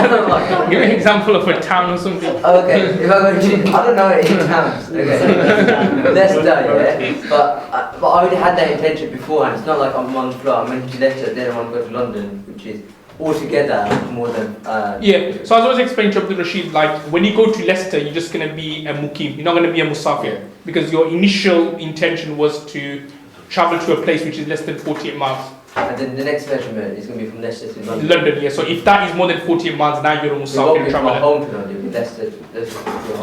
Speaker 1: an example of a town or something.
Speaker 4: Okay, if I'm going to, I don't know any towns. Okay, Leicester, yeah. But I already had that intention beforehand. It's not like I'm on the floor. I'm going to Leicester, then I want to go to London, which is altogether more than.
Speaker 1: So as I was explaining to Abdul Rashid, like when you go to Leicester, you're just going to be a mukim. You're not going to be a musafir, because your initial intention was to travel to a place which is less than 48 miles.
Speaker 4: And then the next measurement is going to be from Leicester to London.
Speaker 1: So if that is more than 48 miles, now you're a musafir traveller.
Speaker 4: Home to London, Leicester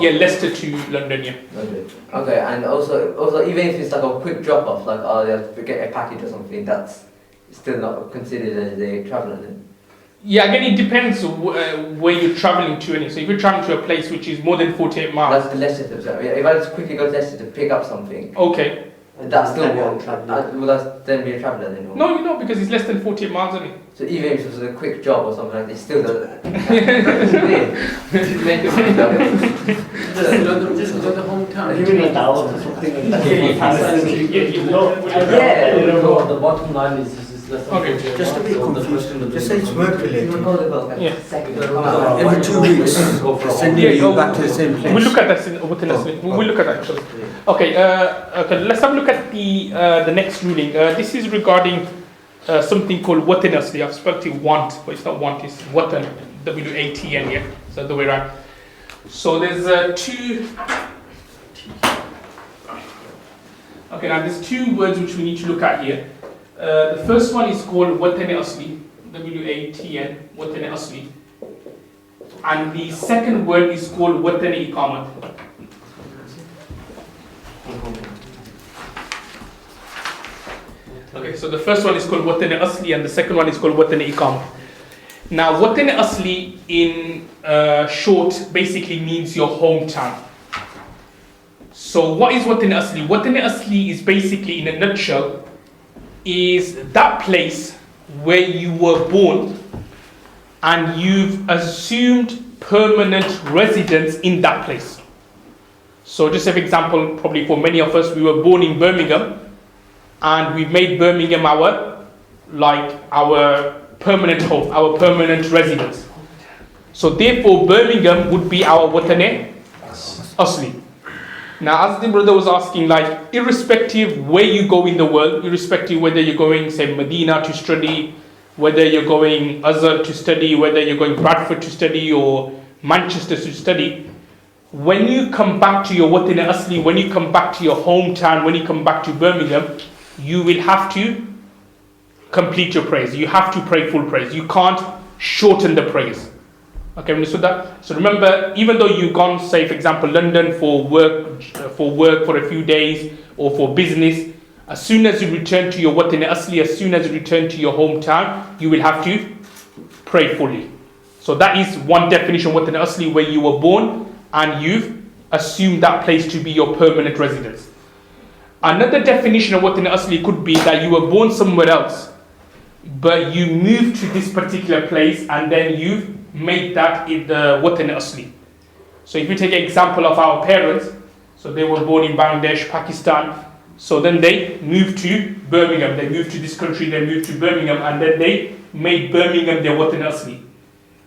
Speaker 1: Leicester to London,
Speaker 4: London. Okay, and also even if it's like a quick drop off, like they have to get a package or something, that's still not considered as a traveller then.
Speaker 1: Yeah, again, it depends where you're travelling to. So if you're travelling to a place which is more than 48 miles...
Speaker 4: That's the Leicester. So if I just quickly go to Leicester to pick up something...
Speaker 1: Okay.
Speaker 4: That's still one traveller. Will that then be a traveller then? Or?
Speaker 1: No, because it's less than 48 miles, isn't it?
Speaker 4: So even if it was a quick job or something like that, it still doesn't...
Speaker 7: Just go to the hometown.
Speaker 3: You mean or something like that?
Speaker 7: The bottom line is
Speaker 1: okay.
Speaker 5: Just to be confused, just say it's work related.
Speaker 4: Every
Speaker 5: 2 weeks, sending you back to the same place.
Speaker 1: We'll look at that we'll look at that actually. Okay, let's have a look at the next ruling. This is regarding something called watan asli. I've spelled it want, but it's not want, it's watan, W-A-T-N, yeah, so the way around. So there's there's two words which we need to look at here. The first one is called watan asli, W-A-T-N, watan asli. And the second word is called watan iqamat. Okay, so the first one is called watan asli and the second one is called watan iqamat. Now, watan asli in short basically means your hometown. So what is watan asli? Watan asli is basically, in a nutshell, is that place where you were born and you've assumed permanent residence in that place. So just an example, probably for many of us, we were born in Birmingham and we made Birmingham our permanent home, our permanent residence. So therefore Birmingham would be our Watane Asli. Now as the brother was asking, like irrespective where you go in the world, irrespective whether you're going say Medina to study, whether you're going Azhar to study, whether you're going Bradford to study or Manchester to study, when you come back to your Watane Asli, when you come back to your hometown, when you come back to Birmingham, you will have to complete your prayers. You have to pray full prayers. You can't shorten the prayers. Okay, understood that? So remember, even though you've gone, say for example, London for work for a few days or for business, as soon as you return to your Watane Asli, as soon as you return to your hometown, you will have to pray fully. So that is one definition of Watane Asli, where you were born and you've assumed that place to be your permanent residence. Another definition of Watane Asli could be that you were born somewhere else, but you moved to this particular place and then you've made that in the Watane Asli. So if you take an example of our parents, so they were born in Bangladesh, Pakistan, so then they moved to Birmingham, they moved to this country, they moved to Birmingham, and then they made Birmingham their Watane Asli.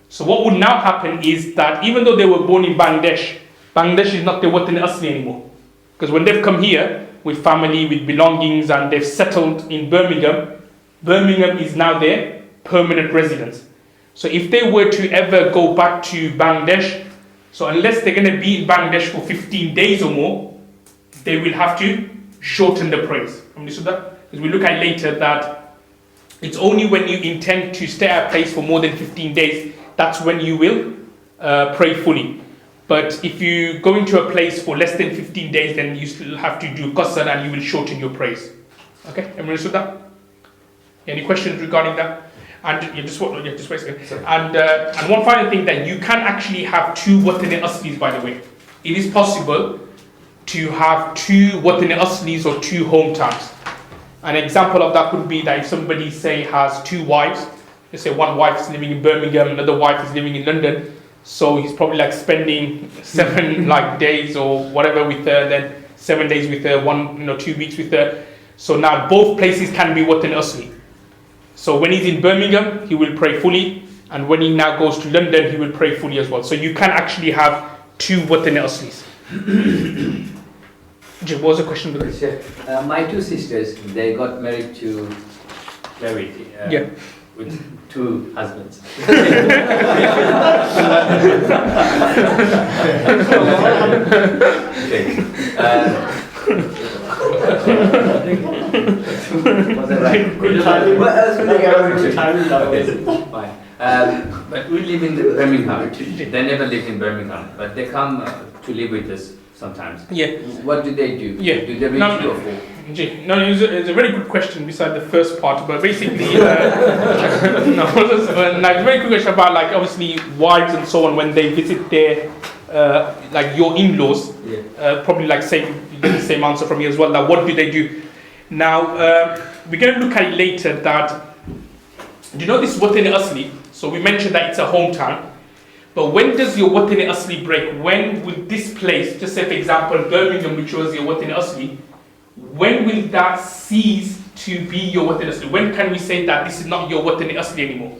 Speaker 1: So what would now happen is that even though they were born in Bangladesh, Bangladesh is not their Watane Asli anymore. Because when they've come here with family, with belongings, and they've settled in Birmingham, Birmingham is now their permanent residence. So if they were to ever go back to Bangladesh, so unless they're going to be in Bangladesh for 15 days or more, they will have to shorten the prayers. Understood that? Because we look at later that it's only when you intend to stay at a place for more than 15 days, that's when you will pray fully. But if you go into a place for less than 15 days, then you still have to do qasr and you will shorten your prayers. Okay, everyone understood that? Any questions regarding that? And just wait a second. And one final thing, that you can actually have two Watane Aslis, by the way. It is possible to have two Watane Aslis or two hometowns. An example of that could be that if somebody say has two wives, let's say one wife is living in Birmingham, another wife is living in London, so he's probably like spending 7 like days or whatever with her, then 7 days with her, 2 weeks with her. So now both places can be Watane Asli. So when he's in Birmingham, he will pray fully, and when he now goes to London, he will pray fully as well. So you can actually have two Watane Aslis. What was the question?
Speaker 6: My two sisters, they got married with two husbands. Was that right? What else would they get married to? Fine. But we live in Birmingham. They never lived in Birmingham, but they come to live with us sometimes.
Speaker 1: Yeah.
Speaker 6: What do they do?
Speaker 1: Yeah.
Speaker 6: Do they reach you or four?
Speaker 1: No, it's a very good question beside the first part, but basically, it's a very good question about like obviously wives and so on when they visit their like your in-laws.
Speaker 6: Yeah.
Speaker 1: Probably like you get the same answer from me as well. Like what do they do? Now we're going to look at it later. That you know this Watane Asli. So we mentioned that it's a hometown. But when does your Watane Asli break? When will this place, just say for example Birmingham, which was your Watane Asli, when will that cease to be your Watane Asli? When can we say that this is not your Watane Asli anymore?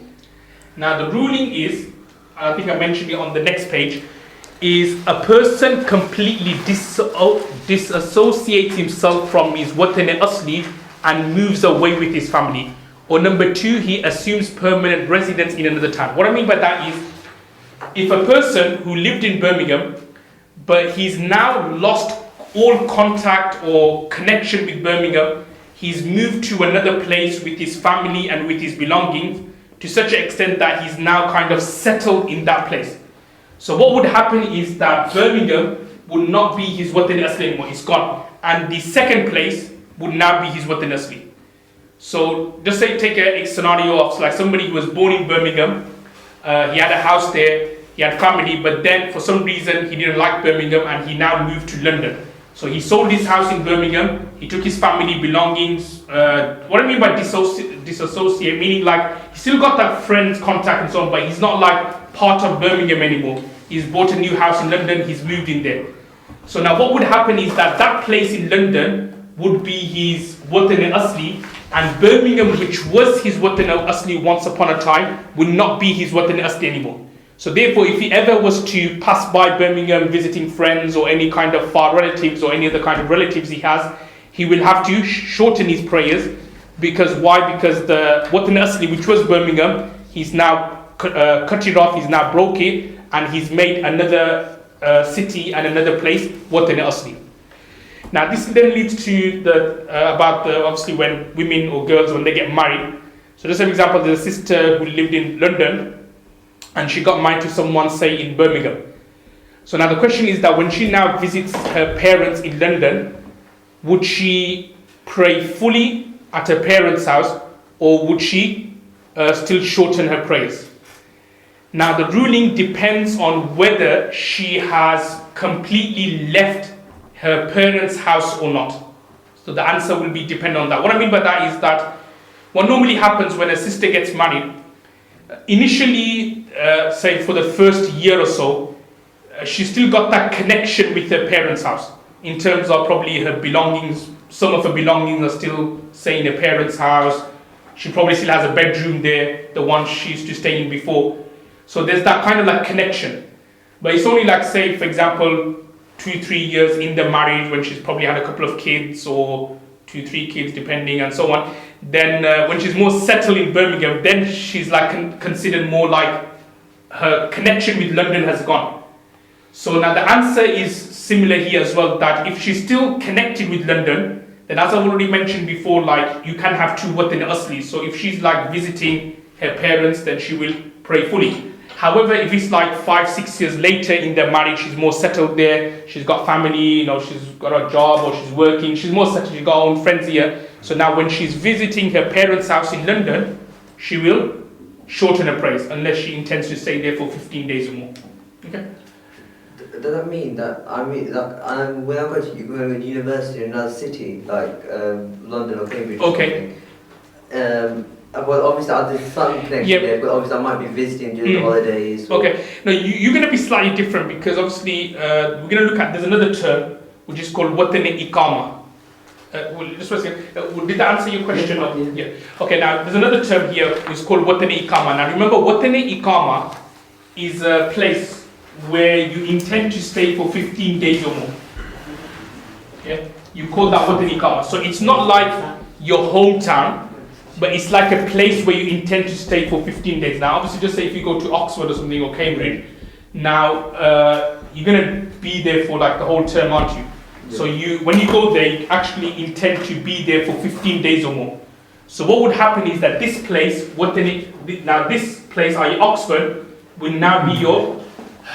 Speaker 1: Now the ruling is, I think I mentioned it on the next page, is a person completely disassociates himself from his Watane Asli and moves away with his family. Or number two, he assumes permanent residence in another town. What I mean by that is, if a person who lived in Birmingham, but he's now lost all contact or connection with Birmingham, he's moved to another place with his family and with his belongings to such an extent that he's now kind of settled in that place. So what would happen is that Birmingham would not be his Watane Asli anymore, it's gone. And the second place would now be his Watane Asli. So just say take a scenario of like somebody who was born in Birmingham, he had a house there, he had family, but then for some reason he didn't like Birmingham and he now moved to London. So he sold his house in Birmingham, he took his family belongings. What I mean by disassociate, meaning like he still got that friend's contact and so on, but he's not like part of Birmingham anymore. He's bought a new house in London, he's moved in there. So now what would happen is that that place in London would be his Watan al-Asli, and Birmingham, which was his Watan al-Asli once upon a time, will not be his Watan al-Asli anymore. So therefore, if he ever was to pass by Birmingham visiting friends or any kind of far relatives or any other kind of relatives he has, he will have to shorten his prayers. Because why? Because the Watan al-Asli, which was Birmingham, he's now cut it off, he's now broke it, and he's made another city and another place Watan al-Asli. Now this then leads to the about the obviously when women or girls when they get married. So just an example, there's a sister who lived in London and she got married to someone, say, in Birmingham. So now the question is that when she now visits her parents in London, would she pray fully at her parents' house, or would she still shorten her prayers? Now the ruling depends on whether she has completely left her parents' house or not. So the answer will be depend on that. What I mean by that is that what normally happens when a sister gets married, initially, say for the first year or so, she's still got that connection with her parents' house in terms of probably her belongings. Some of her belongings are still, say, in her parents' house. She probably still has a bedroom there, the one she used to stay in before. So there's that kind of like connection. But it's only like, say, for example, 2-3 years in the marriage when she's probably had a couple of kids or 2-3 kids depending and so on. Then when she's more settled in Birmingham, then she's like considered more like her connection with London has gone. So now the answer is similar here as well, that if she's still connected with London, then as I've already mentioned before, like you can have two Watan al-Asli. So if she's like visiting her parents, then she will pray fully. However, if it's like 5-6 years later in their marriage, she's more settled there, she's got family, she's got a job or she's working, she's more settled, she's got her own friends here. So now when she's visiting her parents' house in London, she will shorten her prayers unless she intends to stay there for 15 days or more. Okay?
Speaker 4: Does that mean that, when I go to university in another city, like London or Cambridge or something, well, obviously there's some connection there, but obviously I might be visiting during the holidays.
Speaker 1: Okay, no, you're going to be slightly different because obviously we're going to look at, there's another term which is called Watan Iqama. Just one second, did that answer your question? Yeah. Okay, now there's another term here which is called Watan Iqama. Now remember, Watan Iqama is a place where you intend to stay for 15 days or more. Okay, you call that Watan Iqama. So it's not like your hometown, but it's like a place where you intend to stay for 15 days. Now, obviously, just say if you go to Oxford or something or Cambridge, now you're going to be there for like the whole term, aren't you? Yeah. So when you go there, you actually intend to be there for 15 days or more. So what would happen is that this place, this place, i.e. Oxford, will now be your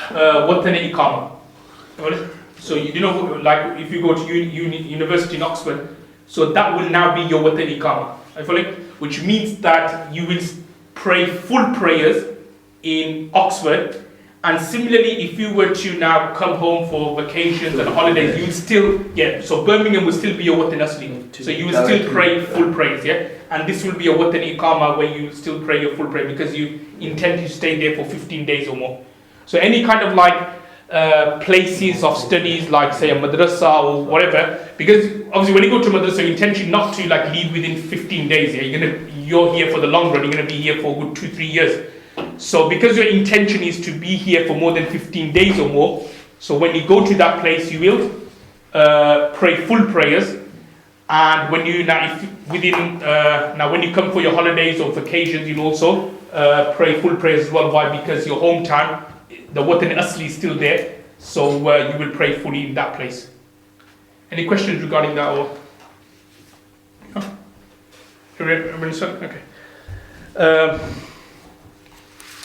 Speaker 1: Watan Iqama. So like if you go to university in Oxford, so that will now be your Watan Iqama. Which means that you will pray full prayers in Oxford, and similarly if you were to now come home for vacations and holidays, you will still, so Birmingham will still be your Watan Asli, so you will still pray full prayers, and this will be a Watan Iqama where you still pray your full prayer because you intend to stay there for 15 days or more. So any kind of like places of studies like say a madrasa or whatever, because obviously when you go to madrasa you intend not to like leave within 15 days, you're here for the long run, you're going to be here for a good 2-3 years. So because your intention is to be here for more than 15 days or more, so when you go to that place you will pray full prayers. And when you when you come for your holidays or vacations, you'll also pray full prayers as well. Why? Because your hometown, the Watan Asli is still there, so you will pray fully in that place. Any questions regarding that? Or okay.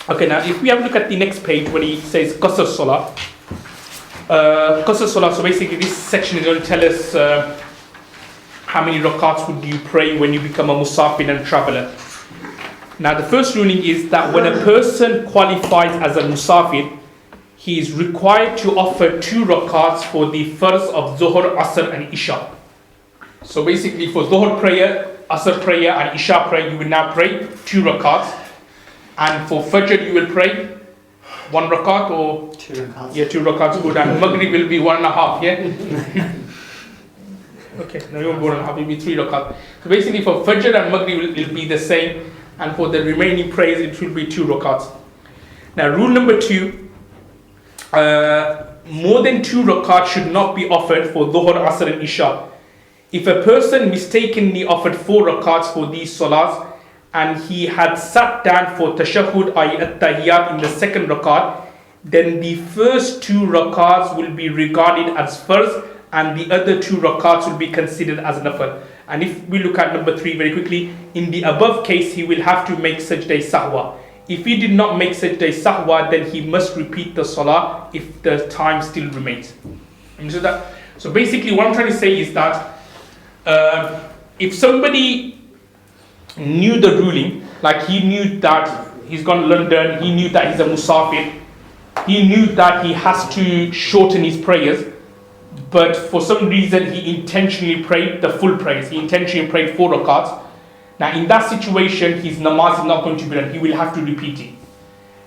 Speaker 1: Okay. Now, if we have a look at the next page when he says Qasr Salah. Qasr Salah. So basically, this section is going to tell us how many rakats would you pray when you become a musafir and traveler. Now the first ruling is that when a person qualifies as a musafir, he is required to offer 2 rakats for the farz of Zuhr, Asr and Isha. So basically for Zuhr prayer, Asr prayer and Isha prayer, you will now pray 2 rakats. And for Fajr you will pray 1 rakat or
Speaker 3: 2 rakats.
Speaker 1: yeah, 2 rakats good, and Maghrib will be 1.5, yeah? Okay, no, you won't be 1.5, it will be 3 rakat. So basically for Fajr and Maghrib it will be the same, and for the remaining prayers it will be 2 rakats. Now rule number 2, more than 2 rakats should not be offered for Dhuhr, Asr and Isha. If a person mistakenly offered 4 rakats for these salahs, and he had sat down for tashahhud, i.e. at-tahiyyat in the second rakat, then the first 2 rakats will be regarded as farz, and the other 2 rakats will be considered as nafil. And if we look at number 3 very quickly, in the above case, he will have to make sajda sahwa. If he did not make sajda sahwa, then he must repeat the salah if the time still remains. So basically what I'm trying to say is that if somebody knew the ruling, like he knew that he's gone to London, he knew that he's a musafir, he knew that he has to shorten his prayers, but for some reason he intentionally prayed the full prayers, he intentionally prayed 4 rakats. Now in that situation his namaz is not going to be done, he will have to repeat it.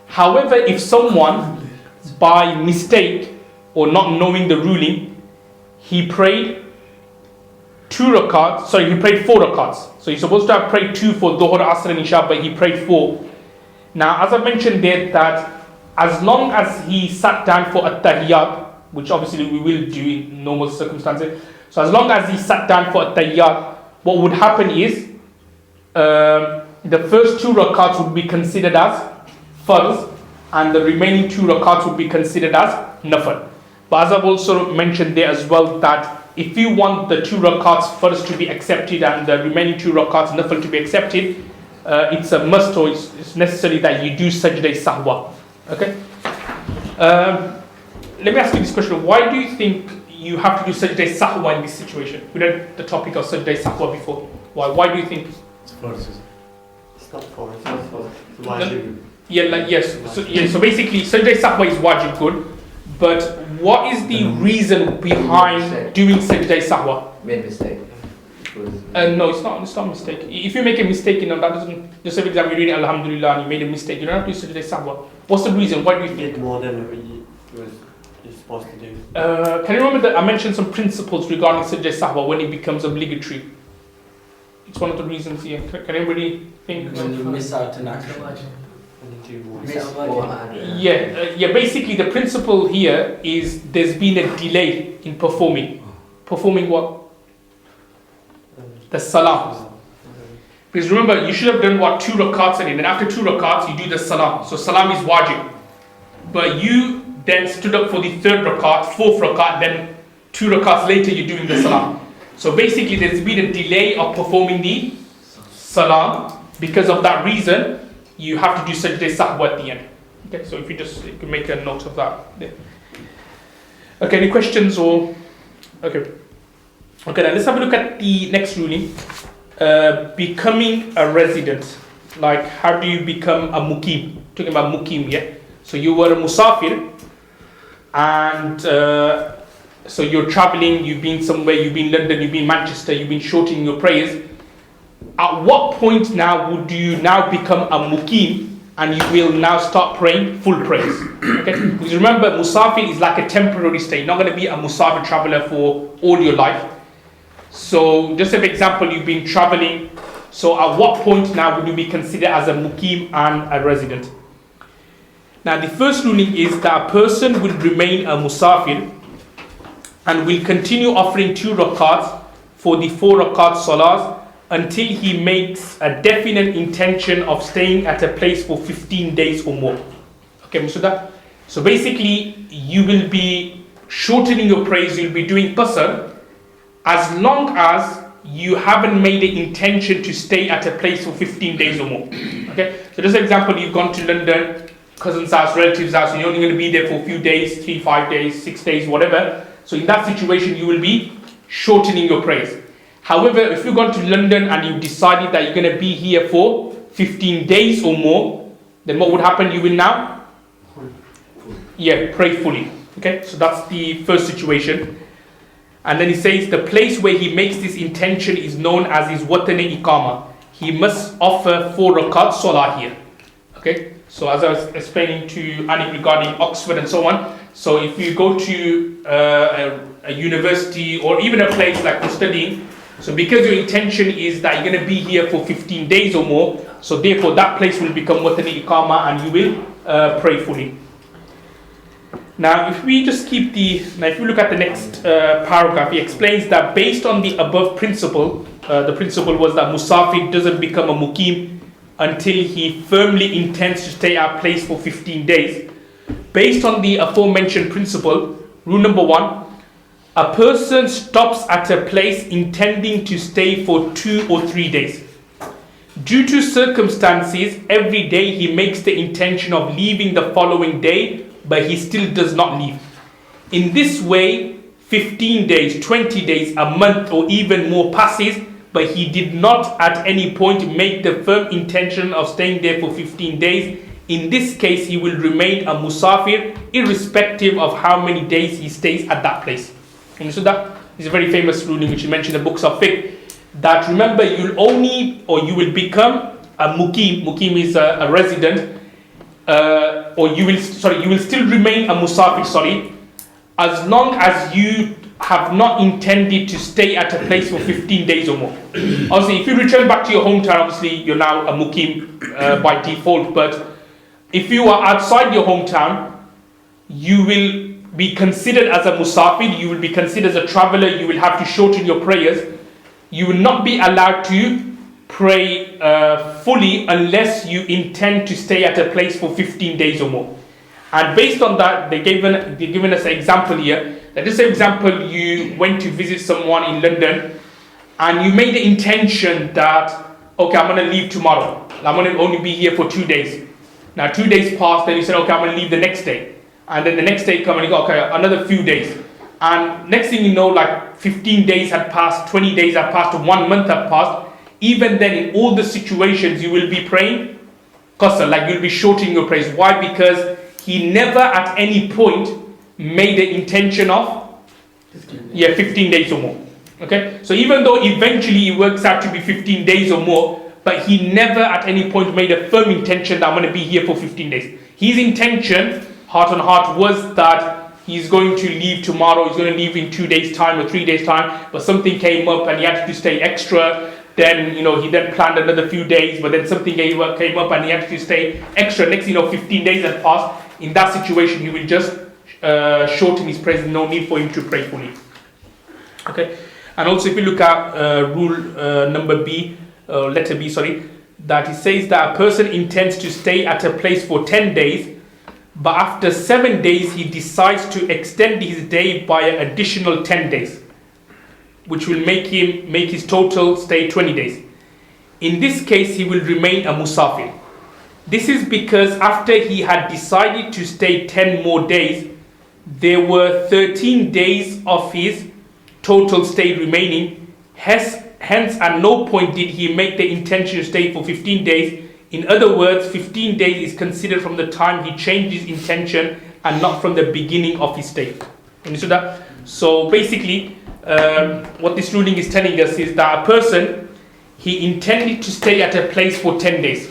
Speaker 1: However, if someone by mistake or not knowing the ruling, he prayed 4 rakats. So he's supposed to have prayed 2 for Dhuhr, Asr and Isha, but he prayed 4. Now as I mentioned there, that as long as he sat down for at-tahiyyat, which obviously we will do in normal circumstances, so as long as he sat down for at-tahiyyat, what would happen is the first 2 rakats would be considered as farz, and the remaining 2 rakats would be considered as nafil. But as I've also mentioned there as well, that if you want the 2 rakats first to be accepted and the remaining 2 rakats nafil to be accepted, it's a must, or it's necessary that you do sajda sahwa. Okay. Let me ask you this question: why do you think you have to do sajda sahwa in this situation? We read the topic of sajda sahwa before. Why do you think?
Speaker 5: It's farz.
Speaker 3: It's not for it's wajib.
Speaker 1: So basically sajda sahwa is wajib, good. But what is the reason behind doing sajda sahwa?
Speaker 4: Made a mistake.
Speaker 1: No, it's not a mistake. If you make a mistake, that doesn't, just for example, you're reading Alhamdulillah and you made a mistake, you don't have to do sajda sahwa. What's the reason? Why do you
Speaker 3: You
Speaker 1: think?
Speaker 3: did more than you're supposed to do.
Speaker 1: Can you remember that I mentioned some principles regarding sajda sahwa when it becomes obligatory? It's one of the reasons here. Can anybody think?
Speaker 7: When you miss out an action.
Speaker 3: And you do more.
Speaker 1: Basically the principle here is there's been a delay in performing what? The salam. Because remember, you should have done 2 rakats, and then after 2 rakats you do the salam. So salam is wajib, but you then stood up for the 3rd rakat, 4th rakat, then 2 rakats later you're doing the salam. So basically there's been a delay of performing the salam. Because of that reason you have to do sajda sahwa at the end. Okay, so if you can make a note of that there. Okay, any questions or? Okay, now let's have a look at the next ruling. Becoming a resident. Like, how do you become a mukim? Talking about mukim, yeah? So you were a musafir, and so you're traveling, you've been somewhere, you've been London, you've been Manchester, you've been shortening your prayers. At what point now would you now become a mukim and you will now start praying full prayers? Okay? Because remember, musafir is like a temporary stay. You're not going to be a musafir traveler for all your life. So just as an example, you've been traveling. So at what point now would you be considered as a mukim and a resident? Now the first ruling is that a person will remain a musafir and will continue offering 2 rakats for the 4 rakat salahs until he makes a definite intention of staying at a place for 15 days or more. Okay, Masuda? So basically, you will be shortening your prayers, you'll be doing qasr, as long as you haven't made an intention to stay at a place for 15 days or more. Okay, so just an example, you've gone to London, cousin's house, relative's house, and you're only going to be there for a few days, 3, 5 days, 6 days, whatever. So in that situation, you will be shortening your prayers. However, if you've gone to London and you've decided that you're going to be here for 15 days or more, then what would happen? You will now pray fully. Okay, so that's the first situation. And then he says the place where he makes this intention is known as his watan iqama. He must offer 4 rakat salah here. Okay, So as I was explaining to Anik regarding Oxford and so on, so if you go to a university or even a place like for studying, so because your intention is that you're going to be here for 15 days or more, so therefore that place will become watani iqama and you will pray fully. Now if we just if you look at the next paragraph, he explains that based on the above principle, the principle was that Musafir doesn't become a muqim until he firmly intends to stay at a place for 15 days. Based on the aforementioned principle, rule number 1, a person stops at a place intending to stay for 2 or 3 days. Due to circumstances, every day he makes the intention of leaving the following day, but he still does not leave. In this way, 15 days, 20 days, a month or even more passes, but he did not at any point make the firm intention of staying there for 15 days. In this case, he will remain a musafir, irrespective of how many days he stays at that place. And so that is a very famous ruling which you mentioned in the books of fiqh, that remember you will become a muqim. Muqim is a resident, or you will still remain a musafir, as long as you have not intended to stay at a place for 15 days or more. Obviously, if you return back to your hometown, obviously you're now a muqim by default, but if you are outside your hometown, you will be considered as a musafir, you will be considered as a traveler, you will have to shorten your prayers. You will not be allowed to pray fully unless you intend to stay at a place for 15 days or more. And based on that, they've given us an example here. That this example, you went to visit someone in London and you made the intention that, okay, I'm going to leave tomorrow. I'm going to only be here for 2 days. Now 2 days passed, then you said, okay, I'm going to leave the next day. And then the next day come and you go, okay, another few days. And next thing you know, like 15 days had passed, 20 days had passed, 1 month had passed. Even then, in all the situations, you will be praying qasr, like you'll be shortening your prayers. Why? Because he never at any point made the intention of 15 days or more. Okay, so even though eventually it works out to be 15 days or more, but he never at any point made a firm intention that I'm going to be here for 15 days. His intention, heart on heart, was that he's going to leave tomorrow, he's going to leave in 2 days time or 3 days time, but something came up and he had to stay extra. Then, he then planned another few days, but then something came up and he had to stay extra. Next, 15 days had passed. In that situation, he will just shorten his prayers, no need for him to pray fully. Okay, and also if you look at rule number B, letter B, that it says that a person intends to stay at a place for 10 days, but after 7 days he decides to extend his day by an additional 10 days, which will make his total stay 20 days. In this case, he will remain a musafir. This is because after he had decided to stay 10 more days, there were 13 days of his total stay remaining. Hence, at no point did he make the intention to stay for 15 days. In other words, 15 days is considered from the time he changed his intention and not from the beginning of his stay. Understood that? So basically, what this ruling is telling us is that a person, he intended to stay at a place for 10 days.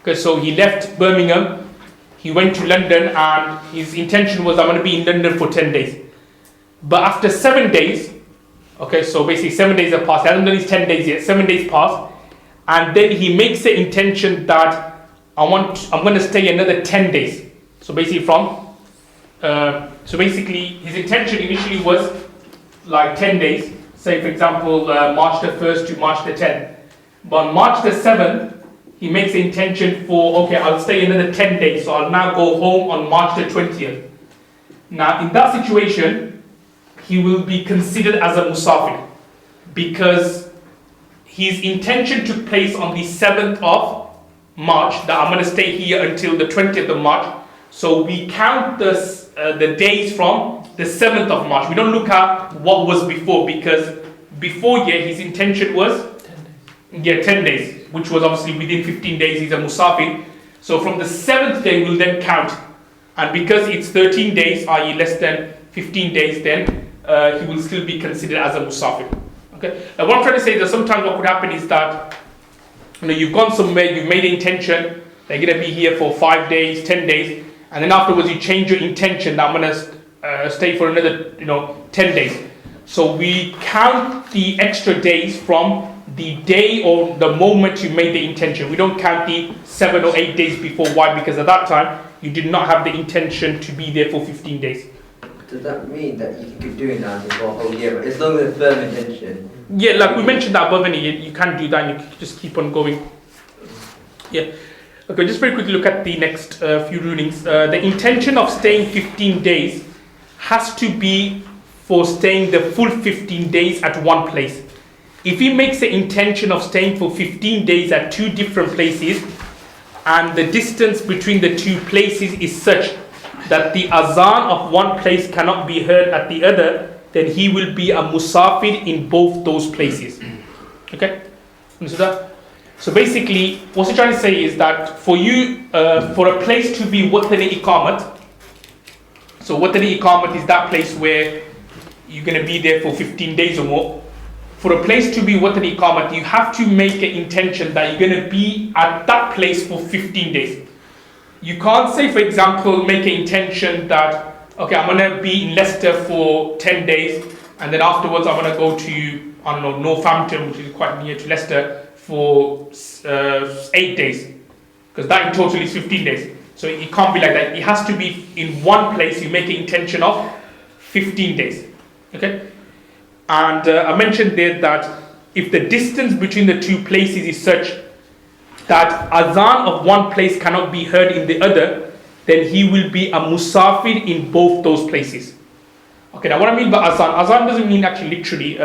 Speaker 1: Okay, so he left Birmingham, he went to London, and his intention was, I'm going to be in London for 10 days. But after 7 days, okay, so basically 7 days have passed, he hasn't done his 10 days yet, 7 days passed, and then he makes the intention that I'm going to stay another 10 days. So basically his intention initially was like 10 days, say for example March the 1st to March the 10th. But on March the 7th, he makes the intention for, okay, I'll stay another 10 days, so I'll now go home on March the 20th. Now in that situation, he will be considered as a musafir, because his intention took place on the 7th of March, that I'm going to stay here until the 20th of March. So we count the days from the 7th of March. We don't look at what was before, because before here his intention was 10 days, which was obviously within 15 days he's a musafir. So from the 7th day we'll then count, and because it's 13 days, i.e. less than 15 days, then he will still be considered as a musafir. Okay. Now what I'm trying to say is that sometimes what could happen is that you've gone somewhere, you've made an intention, they're going to be here for 5 days, 10 days, and then afterwards you change your intention that I'm going to stay for another 10 days. So we count the extra days from the day or the moment you made the intention. We don't count the 7 or 8 days before. Why? Because at that time you did not have the intention to be there for 15 days.
Speaker 4: Does that mean that you can keep doing that for a whole year, as long as a firm intention?
Speaker 1: Yeah, like we mentioned that above, you can do that and you can just keep on going. Yeah. Okay, just very quickly look at the next few rulings. The intention of staying 15 days has to be for staying the full 15 days at one place. If he makes the intention of staying for 15 days at 2 different places, and the distance between the 2 places is such that the azan of one place cannot be heard at the other, then he will be a musafir in both those places. Okay? So basically, what he's trying to say is that for you, for a place to be watani iqamat, so watani iqamat is that place where you're going to be there for 15 days or more. For a place to be watani iqamat, you have to make an intention that you're going to be at that place for 15 days. You can't say, for example, make an intention that, okay, I'm going to be in Leicester for 10 days, and then afterwards I'm going to go to, I don't know, Northampton, which is quite near to Leicester, for 8 days. Because that in total is 15 days. So it can't be like that. It has to be in one place. You make an intention of 15 days. Okay? And I mentioned there that if the distance between the 2 places is such that azan of one place cannot be heard in the other, then he will be a musafir in both those places. Okay, now what I mean by azan doesn't mean actually literally.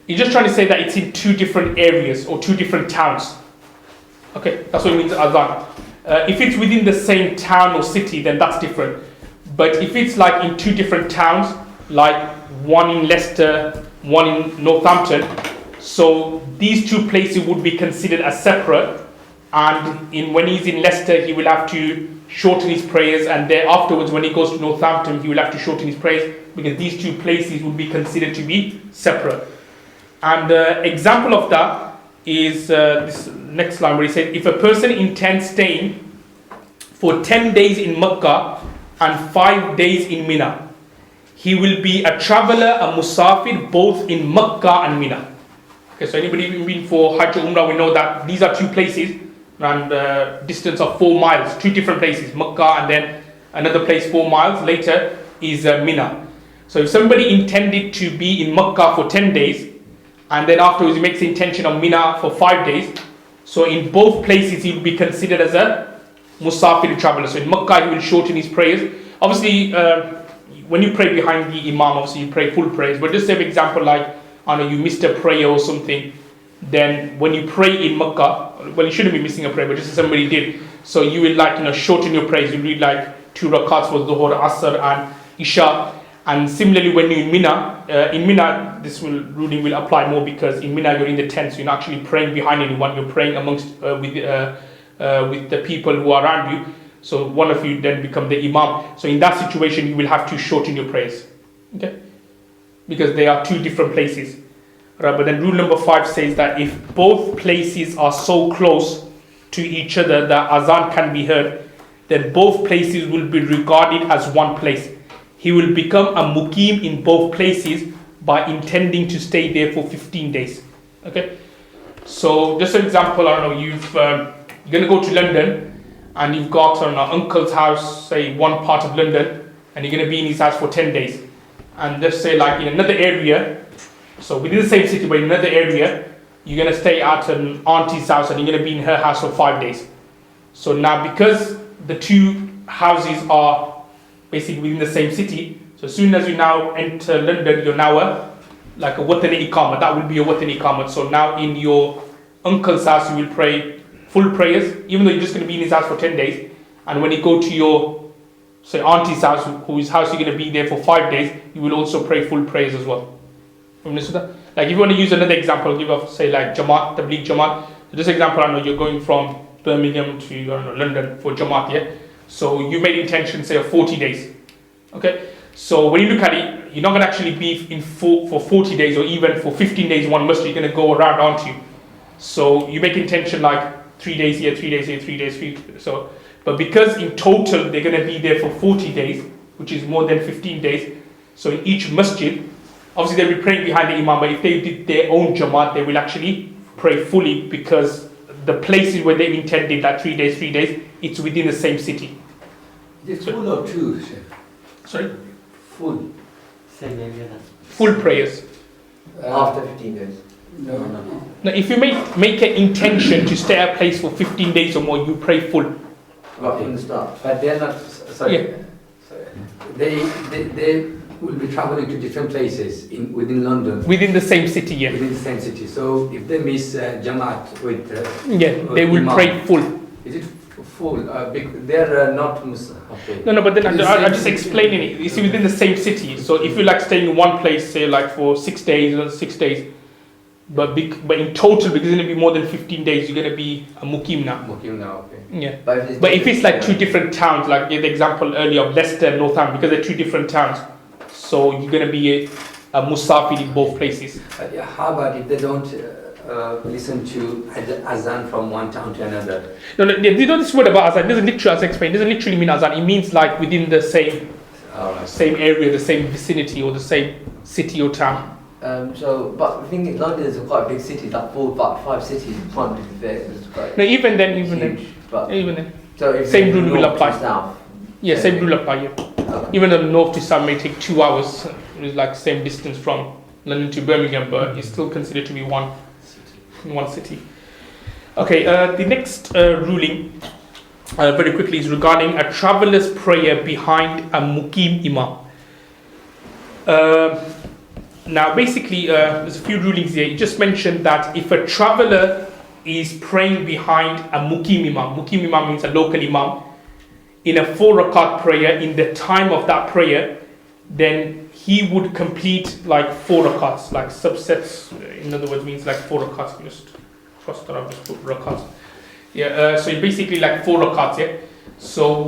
Speaker 1: He's just trying to say that it's in 2 different areas or 2 different towns. Okay, that's what it means azan. If it's within the same town or city, then that's different. But if it's like in 2 different towns, like one in Leicester, one in Northampton, so these 2 places would be considered as separate, and when he's in Leicester he will have to shorten his prayers, and then afterwards when he goes to Northampton he will have to shorten his prayers, because these 2 places would be considered to be separate. And example of that is this next line where he said, if a person intends staying for 10 days in Makkah and 5 days in Mina, he will be a traveller, a musafir, both in Makkah and Mina. Okay, so anybody who's been for Hajj or Umrah will know that these are 2 places and distance of 4 miles, 2 different places, Makkah and then another place 4 miles later is Mina. So if somebody intended to be in Makkah for 10 days and then afterwards he makes the intention of Mina for 5 days, so in both places he will be considered as a musafir traveller. So in Makkah he will shorten his prayers. Obviously when you pray behind the Imam, obviously you pray full prayers, but just say for example like, I know you missed a prayer or something, then when you pray in Makkah, well you shouldn't be missing a prayer, but just as somebody did, so you will shorten your prayers. You read like 2 rakats for Dhuhr, Asr and Isha. And similarly when you're in Mina, this ruling will apply more, because in Mina you're in the tent, so you're not actually praying behind anyone, you're praying amongst with the people who are around you. So one of you then become the Imam. So in that situation you will have to shorten your prayers. Okay? Because they are 2 different places. Right, but then rule number 5 says that if both places are so close to each other that azan can be heard, then both places will be regarded as one place. He will become a muqim in both places by intending to stay there for 15 days. Okay? So just an example, I don't know, you're going to go to London and you've got an uncle's house, say one part of London, and you're going to be in his house for 10 days. And just say like in another area, so within the same city but in another area, you're going to stay at an auntie's house and you're going to be in her house for 5 days. So now because the 2 houses are basically within the same city, so as soon as you now enter London, you're now like a watani iqamat, that will be a watani iqamat. So now in your uncle's house you will pray full prayers, even though you're just going to be in his house for 10 days, and when you go to your say auntie's house, whose house you're going to be there for 5 days, you will also pray full prayers as well. Like if you want to use another example, give off say like Jamaat, Tabligh Jamaat. So this example, I know you're going from Birmingham to London for Jamaat, yeah? So you made intention say of 40 days. Okay? So when you look at it, you're not going to actually be in for 40 days or even for 15 days in one masjid. You're going to go around, aren't you? So you make intention like 3 days here, 3 days here, 3 days, so, but because in total they're going to be there for 40 days, which is more than 15 days, so in each masjid, obviously they'll be praying behind the imam, but if they did their own jamaat, they will actually pray fully, because the places where they intended that 3 days, it's within the same city.
Speaker 8: It's full of two.
Speaker 1: Sorry?
Speaker 8: Full.
Speaker 3: Same area.
Speaker 1: Full prayers.
Speaker 4: After 15 days.
Speaker 8: No.
Speaker 1: Now, if you make an intention to stay at a place for 15 days or more, you pray full.
Speaker 4: Right from the start.
Speaker 6: But they're not, sorry. They will be traveling to different places within London.
Speaker 1: Within the same city, yeah.
Speaker 6: Within the same city. So if they miss Jamaat with...
Speaker 1: they will
Speaker 6: Imam,
Speaker 1: pray full.
Speaker 6: Is it full? They're not okay.
Speaker 1: No, but then I'm just explaining it. You see, within the same city. So if you're like staying in one place, say like for 6 days, but in total, because it's going to be more than 15 days, you're going to be a mukim now.
Speaker 6: Mukim now, okay.
Speaker 1: Yeah.
Speaker 4: But
Speaker 1: If it's like 2 different towns, like the example earlier of Leicester and Northampton, because they're 2 different towns, so you're going to be a musafir in both places.
Speaker 6: How about if they don't listen to azan from one town to another?
Speaker 1: No, you know this word about azan, it doesn't literally, as I explained, it doesn't literally mean azan. It means like within the same area, the same vicinity, or the same city or town.
Speaker 4: But the thing is, London is a quite big city, like 4, 5 cities. One, to be fair, it's quite
Speaker 1: No, even then.
Speaker 4: So if
Speaker 1: Same
Speaker 4: you're
Speaker 1: rule will
Speaker 4: north to
Speaker 1: apply.
Speaker 4: South,
Speaker 1: Yeah, same rule apply. Yeah.
Speaker 4: okay.
Speaker 1: Even though north to south may take 2 hours, it's like same distance from London to Birmingham, but it's still considered to be one city. Okay, the next ruling, very quickly, is regarding a traveller's prayer behind a mukim imam. Now, basically, there's a few rulings here. It just mentioned that if a traveller is praying behind a mukim imam means a local imam, in a 4 rakat prayer, in the time of that prayer, then he would complete like 4 rakats, like subsets, in other words, means like 4 rakats, just cross that out, just put rakats. Yeah, so basically like 4 rakats, yeah. So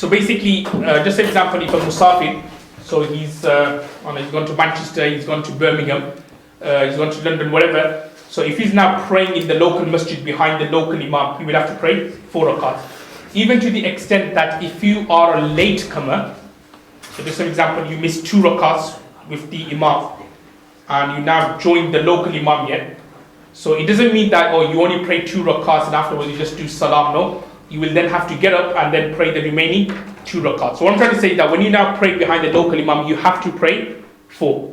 Speaker 1: basically, just an example, if a musafir, so he's gone to Manchester, he's gone to Birmingham, he's gone to London, whatever. So if he's now praying in the local masjid behind the local imam, he will have to pray 4 rakats. Even to the extent that if you are a late comer, so just an example, you miss 2 rakats with the imam, and you now join the local imam yet. So it doesn't mean that, you only pray 2 rakats and afterwards you just do salam, no. You will then have to get up and then pray the remaining 2 rakats. So what I'm trying to say is that when you now pray behind the local imam, you have to pray 4.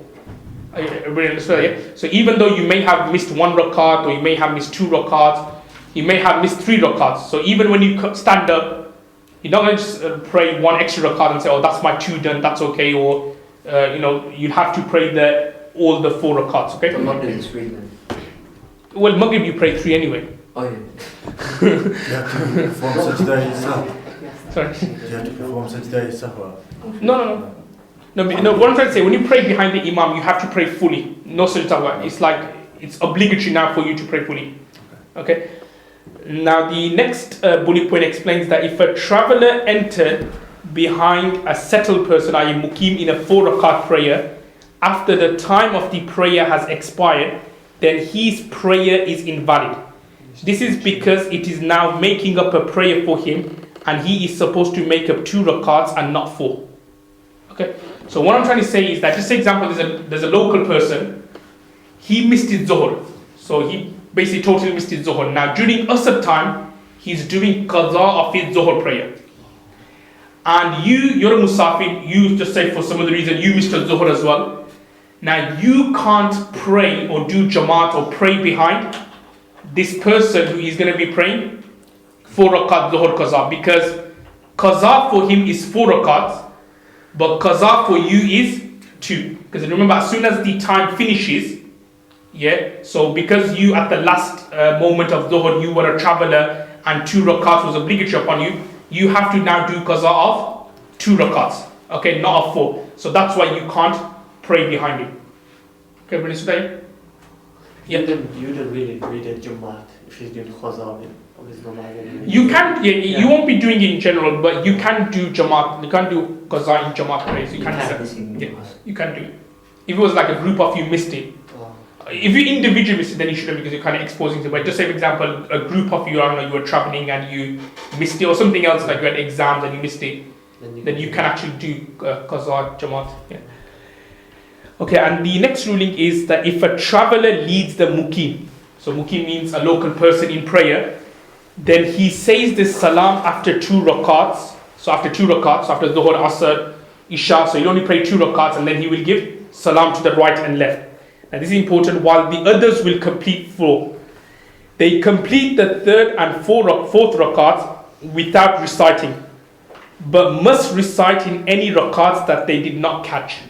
Speaker 1: Everybody understand, yeah? So even though you may have missed 1 rakat, or you may have missed 2 rakats, you may have missed 3 rakats. So even when you stand up, you're not going to just pray 1 extra rakat and say, that's my 2 done, that's okay. Or, you have to pray all the 4 rakats, okay?
Speaker 4: So Maghrib is 3 then.
Speaker 1: Well, Maghrib you pray 3 anyway.
Speaker 4: Oh yeah.
Speaker 5: You have to perform sajda yourself.
Speaker 1: Sorry.
Speaker 5: You have to perform sajda yourself.
Speaker 1: No, what I'm trying to say, when you pray behind the imam, you have to pray fully. No sajda. It's like, it's obligatory now for you to pray fully. Okay? Now the next bullet point explains that if a traveller entered behind a settled person, i.e. mukim, in a 4 rakat prayer, after the time of the prayer has expired, then his prayer is invalid. This is because it is now making up a prayer for him, and he is supposed to make up 2 rakats and not 4. Okay? So what I'm trying to say is that, just for example, there's a local person, he missed his zuhr. So he basically totally missed his zuhr. Now during asr time, he's doing qaza of his zuhr prayer. And you're a musafir, you just say for some other reason you missed your zuhr as well. Now you can't pray or do jamaat or pray behind this person who is going to be praying 4 rakat zuhr qaza, because qaza for him is 4 rakats, but qaza for you is 2. Because remember, as soon as the time finishes, so because you at the last moment of zuhr, you were a traveller and 2 rakats was obligatory upon you, you have to now do qaza of 2 rakats, okay, not of 4. So that's why you can't pray behind him. Okay, everybody stay?
Speaker 3: You don't really read a Jum'at if he's doing qaza of his namaz.
Speaker 1: You can, you won't be doing it in general, but you can do jamaat. You can do qaza in jamaat prayers. You can do it. If it was like a group of you missed it, If you individually miss it, then you shouldn't because you're kind of exposing them. But just say, for example, a group of you, I don't know, you were traveling and you missed it, or something else, like you had exams and you missed it, then you can actually do Qaza Jamaat. Yeah. Okay, and the next ruling is that if a traveler leads the muqim, so muqim means a local person in prayer, then he says the salam after 2 rakats. So after 2 rakats, after Dhuhr, Asr, Isha, so he'll only pray 2 rakats and then he will give salam to the right and left. And this is important, while the others will complete 4. They complete the 3rd and 4th rakats without reciting, but must recite in any rakats that they did not catch.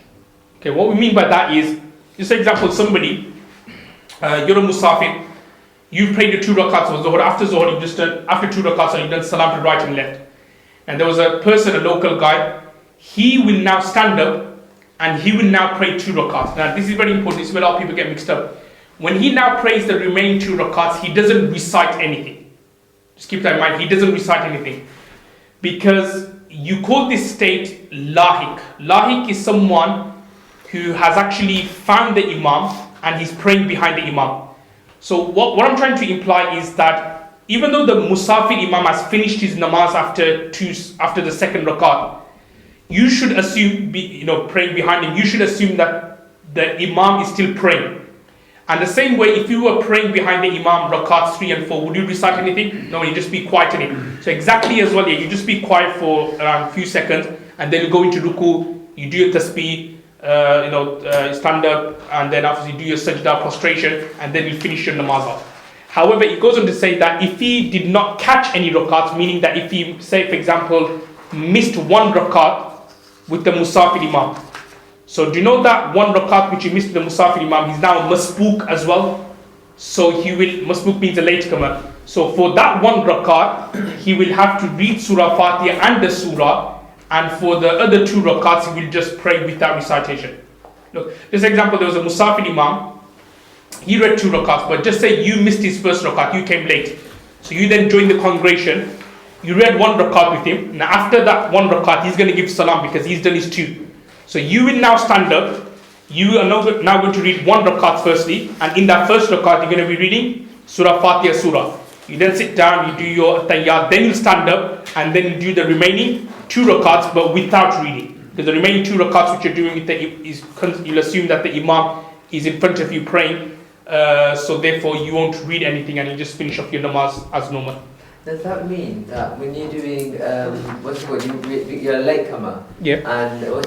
Speaker 1: Okay, what we mean by that is, just for example, somebody, you're a musafir, you prayed the 2 rakats of Zuhr, after Zuhr, you just done, after 2 rakats, you done salam to right and left. And there was a person, a local guy, he will now stand up and he will now pray 2 rakats. Now this is very important, this is where a lot of people get mixed up. When he now prays the remaining 2 rakats, he doesn't recite anything. Just keep that in mind, he doesn't recite anything. Because you call this state lahiq. Lahiq is someone who has actually found the imam and he's praying behind the imam. So what I'm trying to imply is that even though the musafir imam has finished his namaz after the 2nd rakat, you should assume, praying behind him, you should assume that the imam is still praying. And the same way, if you were praying behind the imam rakats 3 and 4, would you recite anything? No, you just be quiet in it. So exactly as well, you just be quiet for around a few seconds and then you go into ruku, you do your tasbih, stand up, and then obviously do your sajda prostration, and then you finish your namaz off. However, it goes on to say that if he did not catch any rakats, meaning that if he, say for example, missed 1 rakat with the musafir imam, so do you know that 1 rakat which he missed with the musafir imam, he's now masbook as well. So he will, masbook means a latecomer. So for that 1 rakat, he will have to read Surah Fatiha and the surah. And for the other 2 rakats, he will just pray without recitation. Look, this example, there was a musafir imam. He read 2 rakats, but just say you missed his first rakat, you came late. So you then joined the congregation. You read 1 rakat with him. Now after that 1 rakat, he's going to give salam because he's done his 2. So you will now stand up. You are now going to read 1 rakat firstly. And in that first rakat, you're going to be reading Surah Fatiha Surah. You then sit down, you do your tayyat, then you stand up, and then you do the remaining 2 rakats, but without reading. Because the remaining 2 rakats which you're doing, you'll assume that the imam is in front of you praying, so therefore you won't read anything and you just finish off your namaz as normal.
Speaker 4: Does that mean that when you're doing, you're a latecomer?
Speaker 1: Yeah.
Speaker 4: And